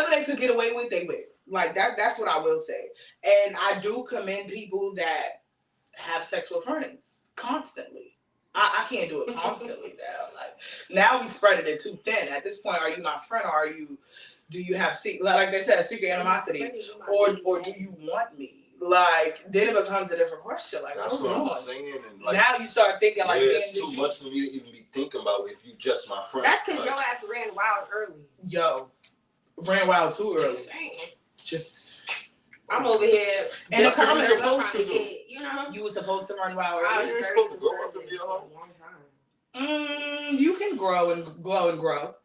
they could get away with. They with like that. That's what I will say. And I do commend people that have sex with friends constantly. I can't do it constantly now. Like now we spreading it too thin. At this point, are you my friend or do you have like they said, secret animosity, or do you want me? Like then it becomes a different question. Like that's what I'm saying. And like, now you start thinking like, it's too much for me to even be thinking about if you just my friend. That's because your ass ran wild early. Yo, ran wild too early. Just I'm over here. And the comments you're supposed to do. You know, you were supposed to run wild I early. was You're very supposed to grow up to conservative be a for hoe. a long time. You can grow and glow and grow.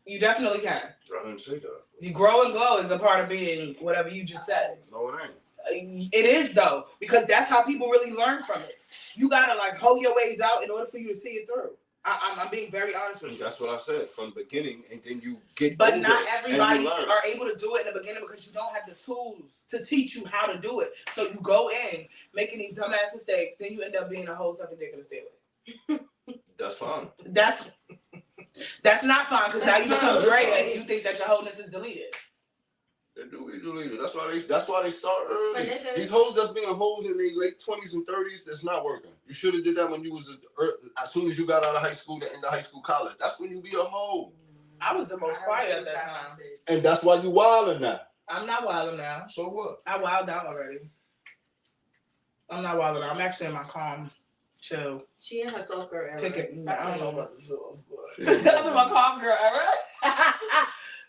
You definitely can. I didn't say that. You grow and glow is a part of being whatever you just said. No, it ain't. It is though, because that's how people really learn from it. You gotta like hold your ways out in order for you to see it through. I'm being very honest with you. That's what I said from the beginning, and then you get. But not everybody are able to do it in the beginning because you don't have the tools to teach you how to do it. So you go in making these dumbass mistakes, then you end up being a whole sucking dick in the stairway. That's fine. That's not fine because now you become Dre and you think that your wholeness is deleted. They do be deleted. That's why they start early. But These hoes that's being hoes in their late 20s and 30s, that's not working. You should have did that when you was as soon as you got out of high school to end of high school college. That's when you be a hoe. I was the most quiet at that time. And that's why you wilding now. I'm not wilding now. So what? I wilded out already. I'm not wilding out. I'm actually in my calm, chill. She in her soft girl era. I don't know about the soft She- I'm in my calm girl era.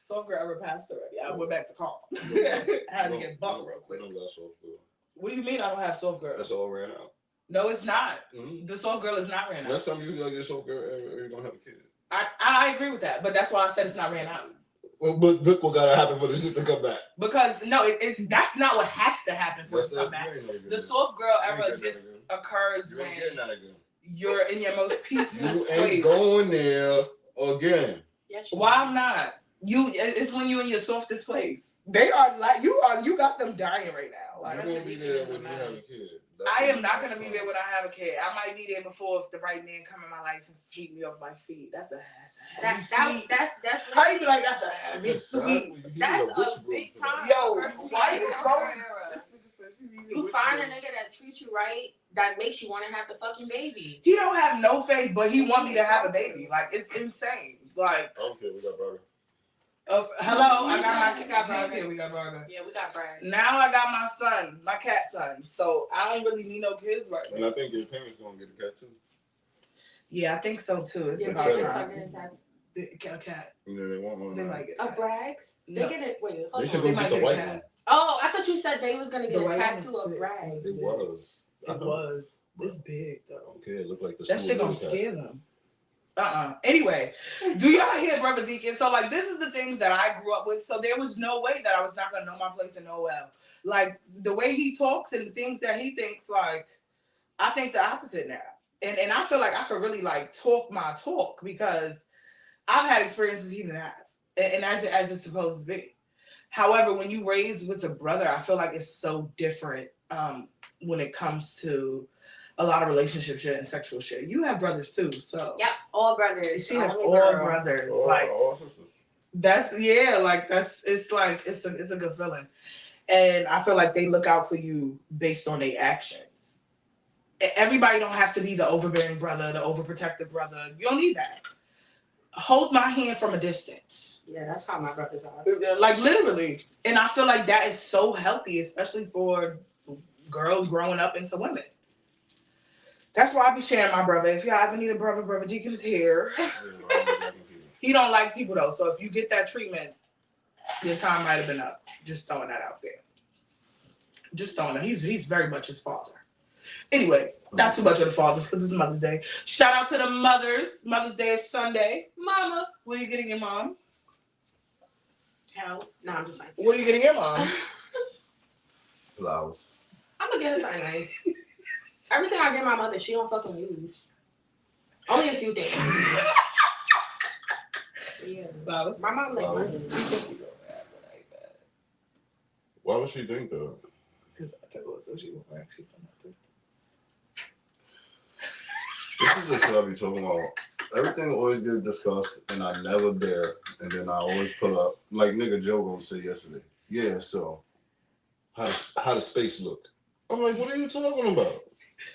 Soft girl ever passed already. I went back to calm. I had to get bumped real quick. What do you mean I don't have soft girl? That's all ran out. No, it's not. Mm-hmm. The soft girl is not ran out. Next time you get soft girl, you're gonna have a kid. I agree with that, but that's why I said it's not ran out. Well, but look what gotta happen for the shit to come back. Because no, that's not what has to happen for it to come back. The soft girl era just occurs when you're in your most peaceful You state. ain't going there again. Yes, Why I'm not? It's when you're in your softest place. They are like you got them dying right now. Like You're gonna be there when you have a kid. I am not gonna be there when I have a kid. I might be there before if the right man come in my life and sweep me off my feet. That's That's how you be like that's a heavy sweet. That's a big time. Yo, Why you going? You find a nigga that treats you right, that makes you want to have the fucking baby. He don't have no faith, but he want me to have a baby. Like it's insane. Like Okay, we got burger. Hello, I got my We got burger. Yeah, we got burger. Yeah, we got Brad. Now I got my son, my cat son. So I don't really need no kids right now. And I think your parents gonna get a cat too. Yeah, I think so too. It's Yeah, about parents time. are A cat. You know, they want one. They might get a Of cat. Bragg's? No. They get it. Wait, They hold should on. go They might get the get a white cat. one. Oh, I thought you said they was gonna The get a white tattoo one is of sick. Bragg's. It was. It was. It's big though. Okay, it looked like the That school shit gonna cat. scare them. Anyway, do y'all hear Brother Deacon? So like this is the things that I grew up with. So there was no way that I was not gonna know my place and know well. Like the way he talks and the things that he thinks, like I think the opposite now. And I feel like I could really like talk my talk because I've had experiences he didn't have. And as it's supposed to be. However, when you raised with a brother, I feel like it's so different when it comes to a lot of relationship shit and sexual shit. You have brothers too, so Yep, all brothers. she has Only all girl. brothers. All like sisters. that's it's a good feeling, and I feel like they look out for you based on their actions. Everybody don't have to be the overbearing brother, the overprotective brother. You don't need that. Hold my hand from a distance. Yeah, that's how my brothers are. Like literally, and I feel like that is so healthy, especially for girls growing up into women. That's why I be sharing my brother. If y'all ever need a brother, Brother Deacon is here. He don't like people though, so if you get that treatment, your time might have been up. Just throwing that out there. Just throwing it. He's very much his father. Anyway, not too much of the fathers because it's Mother's Day. Shout out to the mothers. Mother's Day is Sunday. Mama, what are you getting your mom? Hell, no, I'm just like. What are you getting your mom? Flowers. I'm gonna get her something nice. Everything I get my mother, she don't fucking use. Only a few things. Yeah. Flowers. My mom like money. Why would she think that? Because I tell her so she won't actually come up with. This is the shit I be talking about. Everything always gets discussed, and I never dare. And then I always pull up, like nigga Joe gonna say yesterday. Yeah, so how does space look? I'm like, what are you talking about?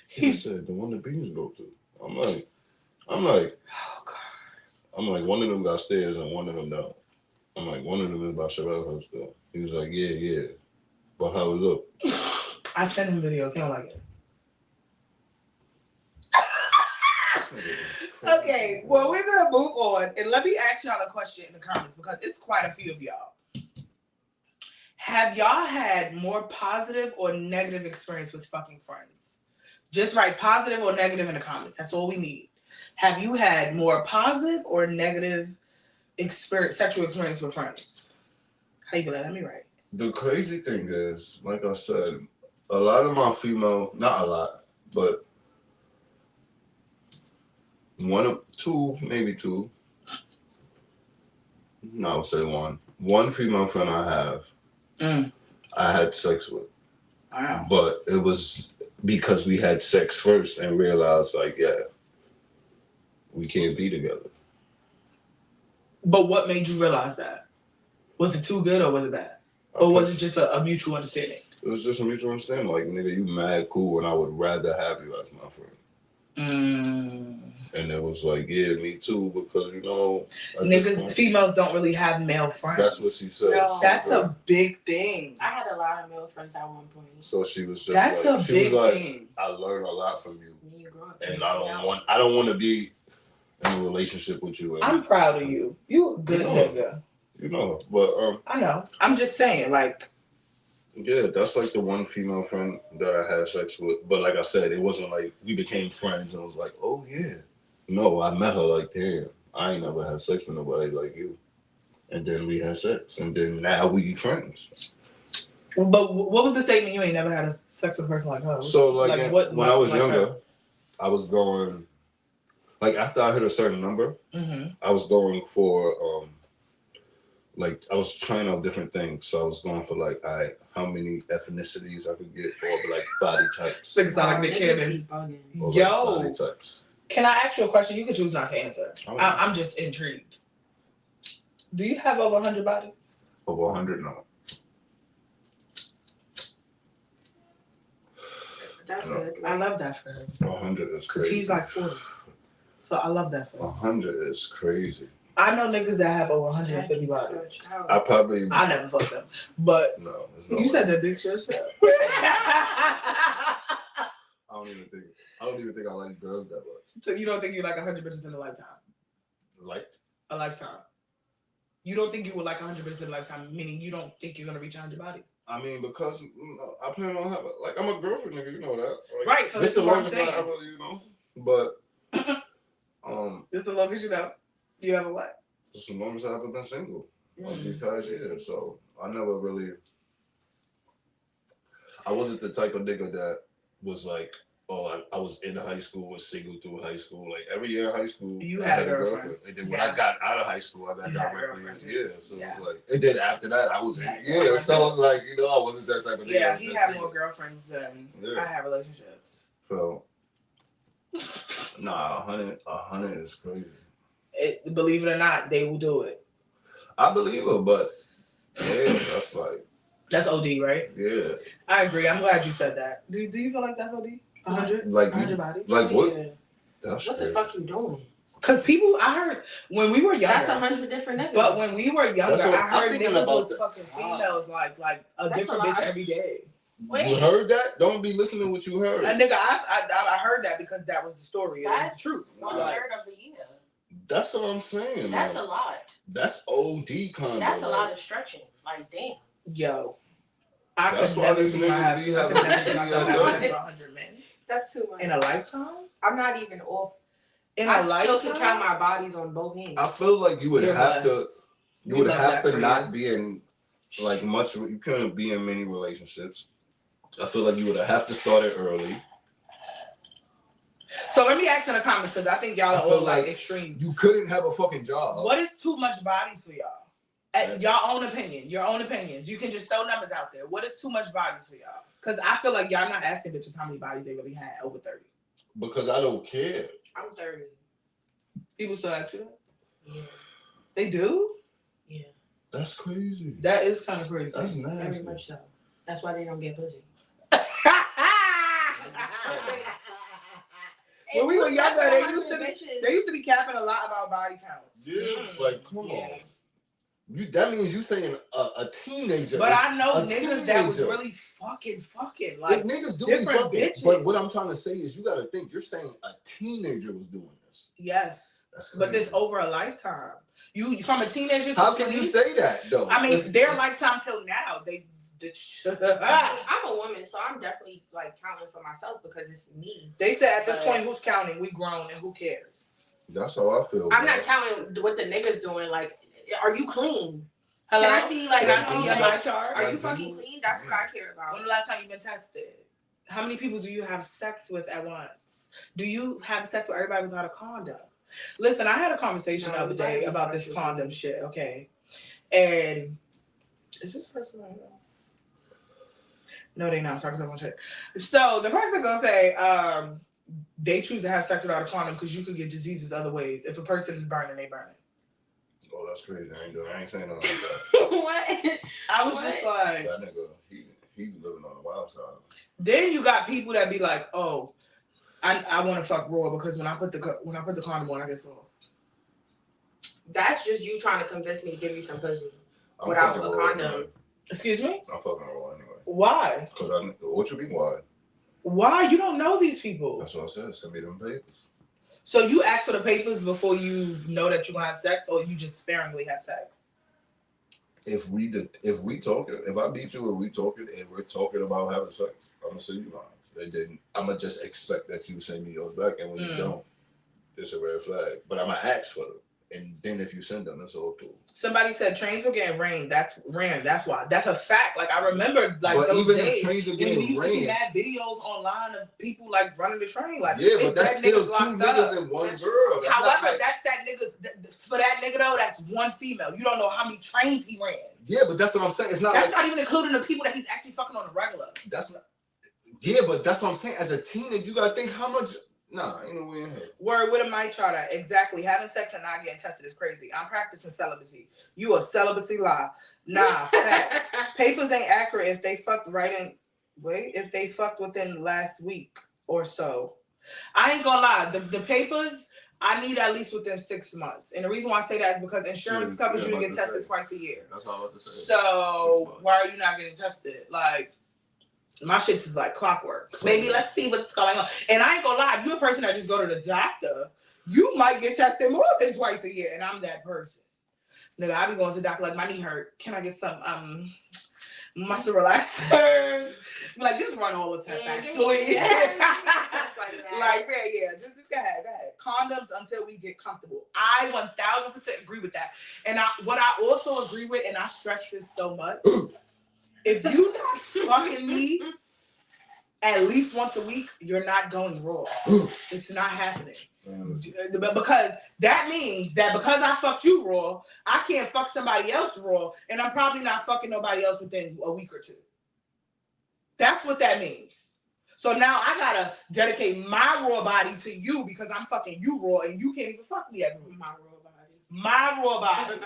He said the one the beans go to. I'm like, oh God. I'm like, one of them got stairs and one of them don't. I'm like, one of them is by Sherelle house though. He was like, yeah. But how it look? I sent him videos. He don't like it. Okay, well, we're going to move on. And let me ask y'all a question in the comments because it's quite a few of y'all. Have y'all had more positive or negative experience with fucking friends? Just write positive or negative in the comments. That's all we need. Have you had more positive or negative sexual experience with friends? How you gonna let me write? The crazy thing is, like I said, a lot of my female, not a lot, but maybe two. No, I would say one. One female friend I have, I had sex with. Wow. But it was because we had sex first and realized, like, yeah, we can't be together. But what made you realize that? Was it too good or was it bad? Or was it just a mutual understanding? It was just a mutual understanding. Like, nigga, you mad cool and I would rather have you as my friend. And it was like, yeah, me too, because, you know... Niggas, females don't really have male friends. That's what she said. No. That's a big thing. I had a lot of male friends at one point. So she was just That's like... a big thing. I learned a lot from you. And I don't don't want to be in a relationship with you. I'm proud of you. You a good nigga. You know, but... I know. I'm just saying, like... Yeah, that's like the one female friend that I had sex with. But like I said, it wasn't like we became friends and it was like, oh yeah. No, I met her like, damn, I ain't never had sex with nobody like you. And then we had sex. And then now we friends. But what was the statement you ain't never had sex with a person like her? So like when I was younger, I was going, like after I hit a certain number, I was going for, like I was trying out different things. So I was going for like, how many ethnicities I could get or like body types. Like Nick Cannon. Yo. Body types. Can I ask you a question? You can choose not to answer. I'm just intrigued. Do you have over 100 bodies? Over 100, no. That's good. I love that for him. 100 is crazy. Because he's like 40. So I love that for him. 100 is crazy. I know niggas that have over 150 bodies. I never fucked them. But no you said the dick shit. I don't even think I like girls that much. So you don't think you like 100 bitches in a lifetime? A lifetime. You don't think you would like 100 bitches in a lifetime, meaning you don't think you're gonna reach 100 bodies? I mean, because I plan on having, like, I'm a girlfriend nigga, you know that. Like, right, so this the longest I ever, you know. But this the longest you know. You ever what? This is the longest I've ever been single. Like these past years. So I never really, I wasn't the type of nigga that was like, oh, I was in high school, was single through high school. Like every year in high school, you had a girlfriend. And then when I got out of high school, I got directly into So it was like, and then after that, I was in so I was like, you know, I wasn't that type of nigga. Yeah, he had more girlfriends than I had relationships. So, nah, 100 is crazy. Believe it or not, they will do it. I believe her, but yeah, that's like... That's OD, right? Yeah. I agree. I'm glad you said that. Do you feel like that's OD? 100? Like 100 bodies? Like what? Yeah. What the fuck you doing? Because people, I heard, when we were younger... That's 100 different niggas. But when we were younger, I heard niggas was fucking females like a different bitch every day. Wait. You heard that? Don't be listening to what you heard. Nigga, I heard that because that was the story. That's the truth. 1/3 of the year. That's what I'm saying. That's a lot. That's OD kind. That's a lot of stretching. Like, damn. Yo. I could never see myself having 100 men. That's too much. In a lifetime? I'm not even off. In a lifetime? I still can count my bodies on both hands. I feel like you would have to. You would have to not be in like much. You couldn't be in many relationships. I feel like you would have to start it early. So let me ask in the comments because I think y'all are all like extreme. You couldn't have a fucking job. What is too much bodies for y'all? At your own opinion, your own opinions. You can just throw numbers out there. What is too much bodies for y'all? Because I feel like y'all not asking bitches how many bodies they really had over 30. Because I don't care. I'm 30. People still ask you that? Yeah. They do? Yeah. That's crazy. That is kind of crazy. That's nasty. Very much so. That's why they don't get pussy. When we were younger, they used to be capping a lot about body counts. Yeah, like come on. That means you saying a teenager. But I know niggas that was really fucking. Like niggas do be fucking. Bitches. But what I'm trying to say is you got to think. You're saying a teenager was doing this. Yes. But this over a lifetime. You from a teenager to how can you say that though? I mean, their lifetime till now, I'm a woman, so I'm definitely like counting for myself because it's me. They said at this point, who's counting? We grown and who cares? That's how I feel. I'm not counting what the niggas doing. Like, are you clean? Hello? Can I see your eye chart? Are you fucking clean? That's what I care about. When the last time you been tested? How many people do you have sex with at once? Do you have sex with everybody without a condom? Listen, I had a conversation the other day about this condom shit, okay? And is this person right now? No, they not. Sorry, so the person gonna say they choose to have sex without a condom because you could get diseases other ways. If a person is burning, they burn it. Oh, that's crazy. I ain't saying nothing like that. What? I was just like that nigga. He living on the wild side. Then you got people that be like, oh, I want to fuck raw because when I put the condom on, I get soft. That's just you trying to convince me to give you some pussy without a condom. Anyway. Excuse me? I'm fucking raw anyway. Why? Because what you mean why? Why? You don't know these people. That's what I said. Send me them papers. So you ask for the papers before you know that you're gonna have sex, or you just sparingly have sex? If I meet you and we talking and we're talking about having sex, I'm gonna send you mine. And then I'm gonna just expect that you send me yours back, and when you don't, it's a red flag. But I'm gonna ask for them, and then if you send them, it's all cool. Somebody said trains were getting rained. That's why. That's a fact. Like I remember, like but those even days if trains are getting when we used to see rained, mad videos online of people like running the train. Like yeah, but that's still two niggas and one girl. That's however, that's that nigga's for that nigga though. That's one female. You don't know how many trains he ran. Yeah, but that's what I'm saying. It's not. That's not even including the people that he's actually fucking on the regular. That's not. Yeah, but that's what I'm saying. As a teenager, you gotta think how much. Nah, ain't no way in here. Word with a mic chart at. Exactly. Having sex and not getting tested is crazy. I'm practicing celibacy. You a celibacy lie. Nah, facts. Papers ain't accurate if they fucked if they fucked within last week or so. I ain't gonna lie. The papers, I need at least within 6 months. And the reason why I say that is because insurance covers you to get tested twice a year. That's all I have to say. So why are you not getting tested? Like, my shit is like clockwork. Maybe let's see what's going on. And I ain't gonna lie, if you're a person that just go to the doctor, you might get tested more than twice a year. And I'm that person. Nigga, I be going to the doctor like, my knee hurt. Can I get some muscle relaxers? Like, just run all the tests, actually. Like, yeah. Just go ahead. Condoms until we get comfortable. I 1000% agree with that. And what I also agree with, and I stress this so much, if you not fucking me at least once a week, you're not going raw. It's not happening. Because that means that because I fucked you raw, I can't fuck somebody else raw, and I'm probably not fucking nobody else within a week or two. That's what that means. So now I gotta dedicate my raw body to you because I'm fucking you raw, and you can't even fuck me every week. My raw body.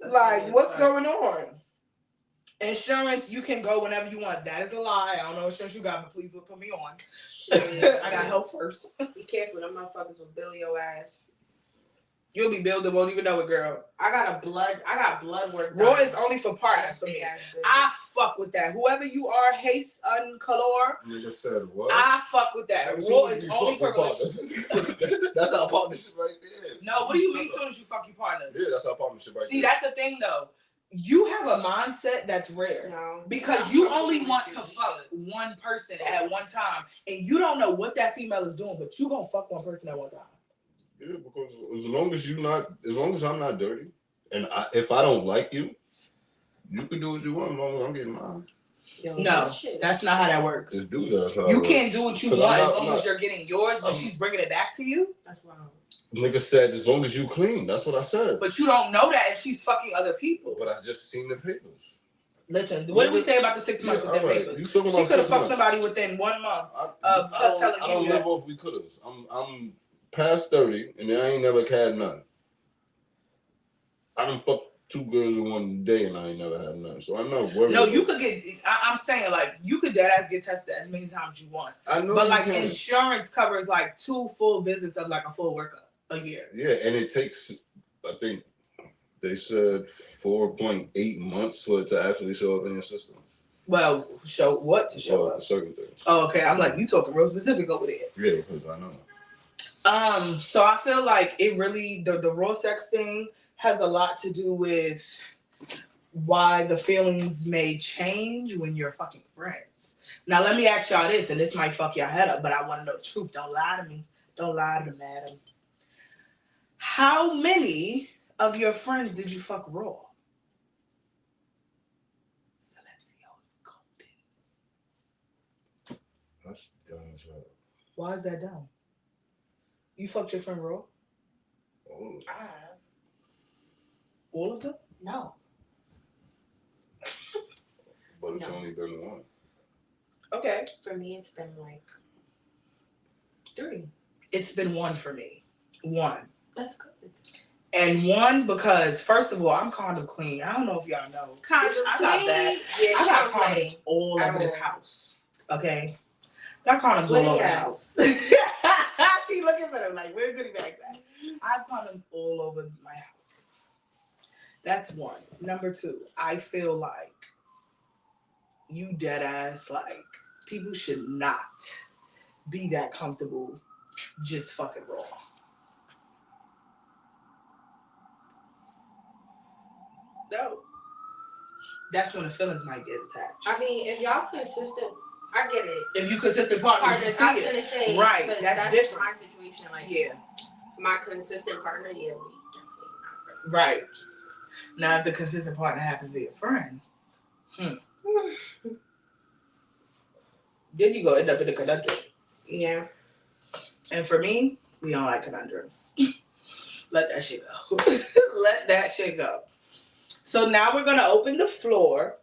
Like, what's going on? Insurance, you can go whenever you want. That is a lie. I don't know what insurance you got, but please look put me on. I got help first. Be careful, them motherfuckers will bill your ass. You'll be billed and won't even know it, girl. I got blood work. Raw is only for partners for me. I fuck with that. Whoever you are, Haze Color. You just said what? I fuck with that. Raw is only for relationships. That's our partnership right there. No, what do you mean as soon as you fuck your partners? Yeah, that's our partnership right there. See, that's the thing though. You have a mindset that's rare because you only want to fuck one person at one time, and you don't know what that female is doing, but you gonna fuck one person at one time. Yeah, because as long as I'm not dirty, And if I don't like you, you can do what you want as long as I'm getting mine. Yo, no, that's not how that works. Just do that. You can't do what you want as long as you're getting yours, but she's bringing it back to you. That's wrong. Nigga said as long as you clean. That's what I said. But you don't know that if she's fucking other people. But I just seen the papers. Listen, what did we say about the 6 months with the papers? She could have fucked somebody within 1 month of her telling you. I don't live off we couldas. I'm past 30 and I ain't never had none. I done fucked 2 girls in one day and I ain't never had none. So I'm not worried. No, you could get. I'm saying like you could dead ass get tested as many times as you want. I know. But like insurance covers like 2 full visits of like a full workup a year. Yeah, and it takes, I think they said 4.8 months for it to actually show up in your system. Well, show what to show up? Certain things. Oh, okay. I'm like, you talking real specific over there. Yeah, because I know. So I feel like it really the raw sex thing has a lot to do with why the feelings may change when you're fucking friends. Now let me ask y'all this, and this might fuck y'all head up, but I want to know the truth. Don't lie to me. Don't lie to madam. How many of your friends did you fuck raw? Silencio is golden. That's dumb as well. Why is that dumb? You fucked your friend raw? Oh. I have. All of them? No. But it's only been 1. Okay. For me, it's been like 3. It's been 1 for me. 1. That's good. And 1 because, first of all, I'm condom queen. I don't know if y'all know. Condom I got that. Yeah, I got condoms all over this house. Okay? Got condoms all over the house. She looking at them like, where goodie bags at? I have condoms all over my house. That's 1. Number 2, I feel like you dead ass, like, people should not be that comfortable just fucking raw. No. That's when the feelings might get attached. I mean, if y'all consistent, I get it. If you consistent partners, you see I was gonna say, right, that's different. My situation, like, yeah, my consistent partner, yeah, we definitely not. Right. Now, if the consistent partner happens to be a friend, then you go end up in a conundrum. Yeah. And for me, we don't like conundrums. Let that shit go. Let that shit go. So now we're gonna open the floor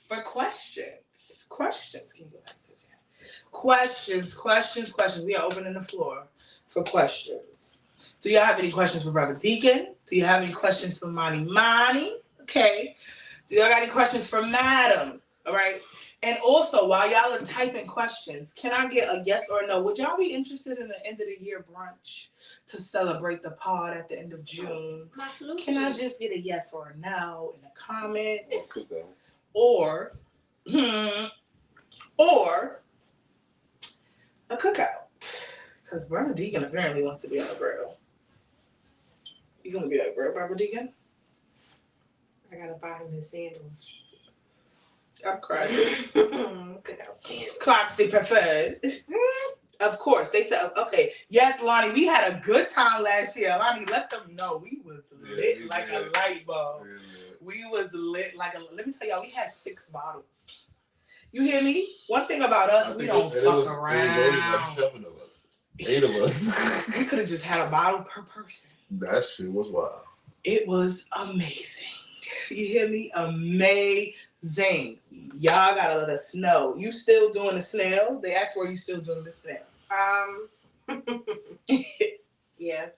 for questions. Questions. Can you go back to that? Questions. We are opening the floor for questions. Do y'all have any questions for Brother Deacon? Do you have any questions for Monty? Okay. Do y'all got any questions for Madam? All right. And also, while y'all are typing questions, can I get a yes or a no? Would y'all be interested in an end of the year brunch to celebrate the pod at the end of June? Absolutely. Can I just get a yes or a no in the comments? Or a cookout. Because Brother Deacon apparently wants to be on the grill. You gonna be on the grill, Brother Deacon? I gotta buy him his sandals. I'm crying. Cookout sandals. Clocks they preferred. Of course. They said, okay. Yes, Lonnie, we had a good time last year. Lonnie, let them know we was lit like a light bulb. Yeah. We was lit like a, let me tell y'all, we had 6 bottles. You hear me? One thing about us, we don't fuck around. It was only like 7 of us. 8 of us. We could have just had a bottle per person. That shit was wild. It was amazing. You hear me? Amazing. Y'all gotta let us know. You still doing the snail? They asked were you still doing the snail? Yeah.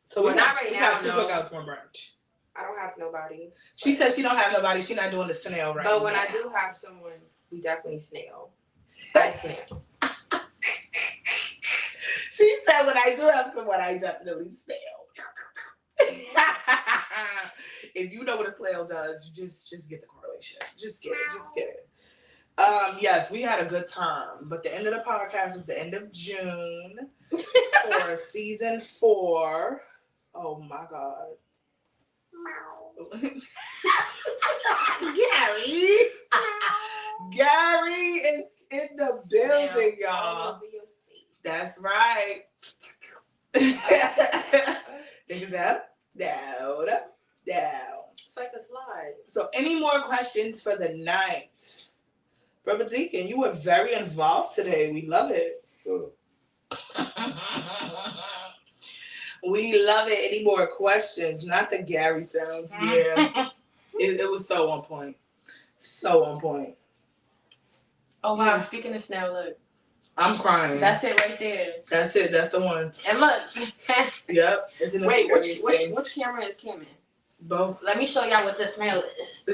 So we're not right now. 2 cookouts for brunch. I don't have nobody. She said she don't have nobody. She's not doing the snail right now. But when I do have someone, we definitely snail. I snail. She said when I do have someone, I definitely snail. If you know what a snail does, you just get the correlation. Just get it. Yes, we had a good time. But the end of the podcast is the end of June for season 4. Oh my God. Gary is in the building, y'all. That's right. Think it's up, down. any more questions for the night? Brother Deacon, you were very involved today. We love it. Sure. We love it. Any more questions? Not the Gary sounds. Yeah. It was so on point. So on point. Oh, wow. Speaking of snail, look. I'm crying. That's it right there. That's it. That's the one. And look. Yep. It's an Wait, which camera is Cameron? Both. Let me show y'all what the snail is.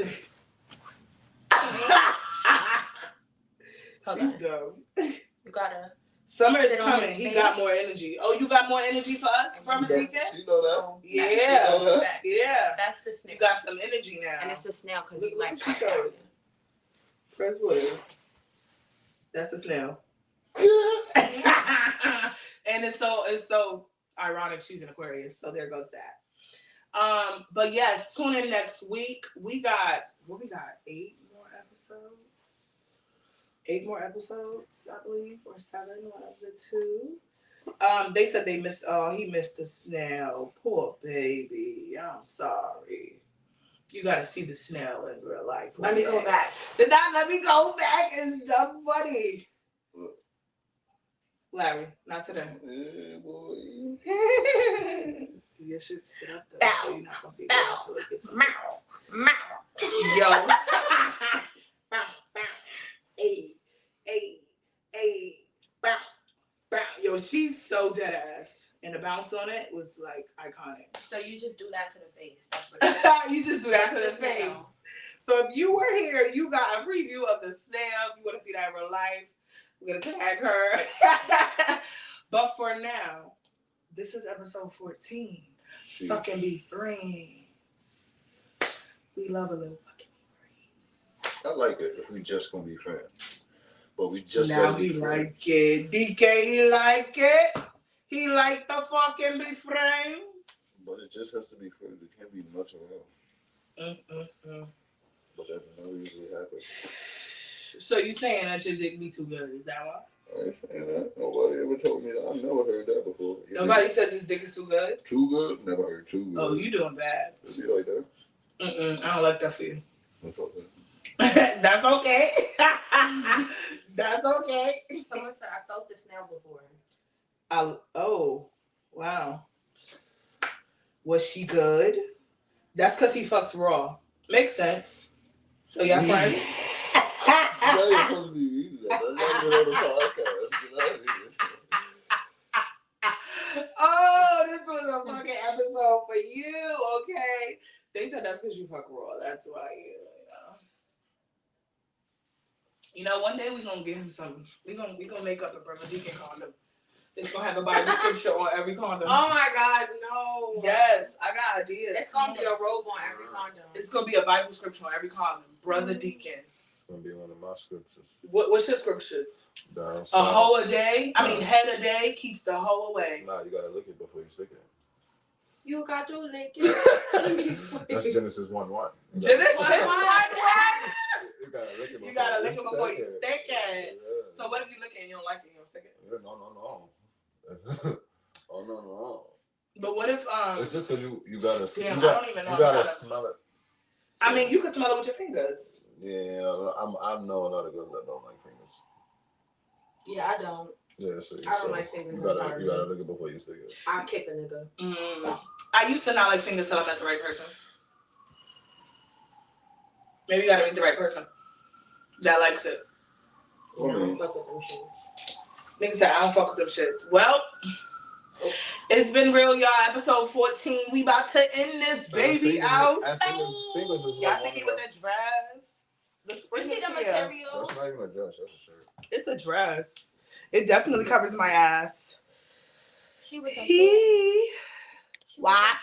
She's dumb. You gotta. Summer is coming. He got more energy. Oh, you got more energy for us, Brother Deacon? You know that? Yeah. Know that? Yeah. That's the snail. You got some energy now. And it's the snail because you Look like what you showed. Press wood. That's the snail. And it's so ironic she's an Aquarius, so there goes that. But yes, tune in next week. We got 8 more episodes. 8 more episodes, I believe, or 7, one of the two. They said he missed the snail. Poor baby. I'm sorry. You gotta see the snail in real life. Let me go back. Did not let me go back. It's dumb funny. Larry, not today. Yeah, boy. You should sit up there. Bow. So you're not gonna see Bow. that until it gets Mouse. Yo. Bow, bow. Hey, bow, bow. Yo, she's so dead ass. And the bounce on it was like iconic. So you just do that to the face. That's what it is. You just do that to the face. So if you were here, you got a preview of the snails. You want to see that in real life, we're going to tag her. But for now, this is episode 14. Jeez. Fucking be friends. We love a little fucking be friends. I like it if we just gonna be friends. But we just now gotta be he friends. like it. DK, he like it. He like the fucking be friends. But it just has to be friends. It can't be much of help. But that doesn't usually happen. So you saying that your dick be too good? Is that why? I ain't saying that. Nobody ever told me that. I've never heard that before. Nobody said this dick is too good? Too good? Never heard too good. Oh, you doing bad. Is he like that? I don't like that for you. That's okay. That's okay. That's okay. Someone said I felt the snail before. Oh, wow. Was she good? That's because he fucks raw. Makes sense. So y'all friends? That ain't supposed to be easy. That's not even on the podcast. Get out of here. Oh, this was a fucking episode for you, okay? They said that's because you fuck raw. That's why you know, one day we're gonna get him some. We're gonna make up a Brother Deacon condom. It's gonna have a Bible scripture on every condom. Oh my God, no. Yes, I got ideas. It's gonna be a robe on every condom. It's gonna be a Bible scripture on every condom. Brother Deacon. It's gonna be one of my scriptures. What's your scriptures? Down A hoe a day. I mean, head a day keeps the hoe away. Nah, you gotta lick it before you stick it. You got to lick it. That's Genesis 1:1. Genesis 1:1. You gotta lick it before you stick it. Yeah. So what if you lick it and you don't like it? You don't stick it? Yeah, no. Oh no. But what if It's just because you gotta. Damn, you I don't even know. You gotta smell it. I mean, you can smell it with your fingers. Yeah, I know a lot of girls that don't like fingers. Yeah, I don't. Yeah, so I don't like fingers. You gotta lick it before you stick it. I'll kick a nigga. I used to not like fingers till I met the right person. Maybe you gotta meet the right person that likes it. Yeah, I don't fuck with them shit. Nigga said I don't fuck with them shits. Well, it's been real, y'all. Episode 14. We about to end this baby out. Y'all see me with the dress? The spring You see the material? That's not even a dress. That's a shirt. It's a dress. It definitely covers my ass. She was Wop.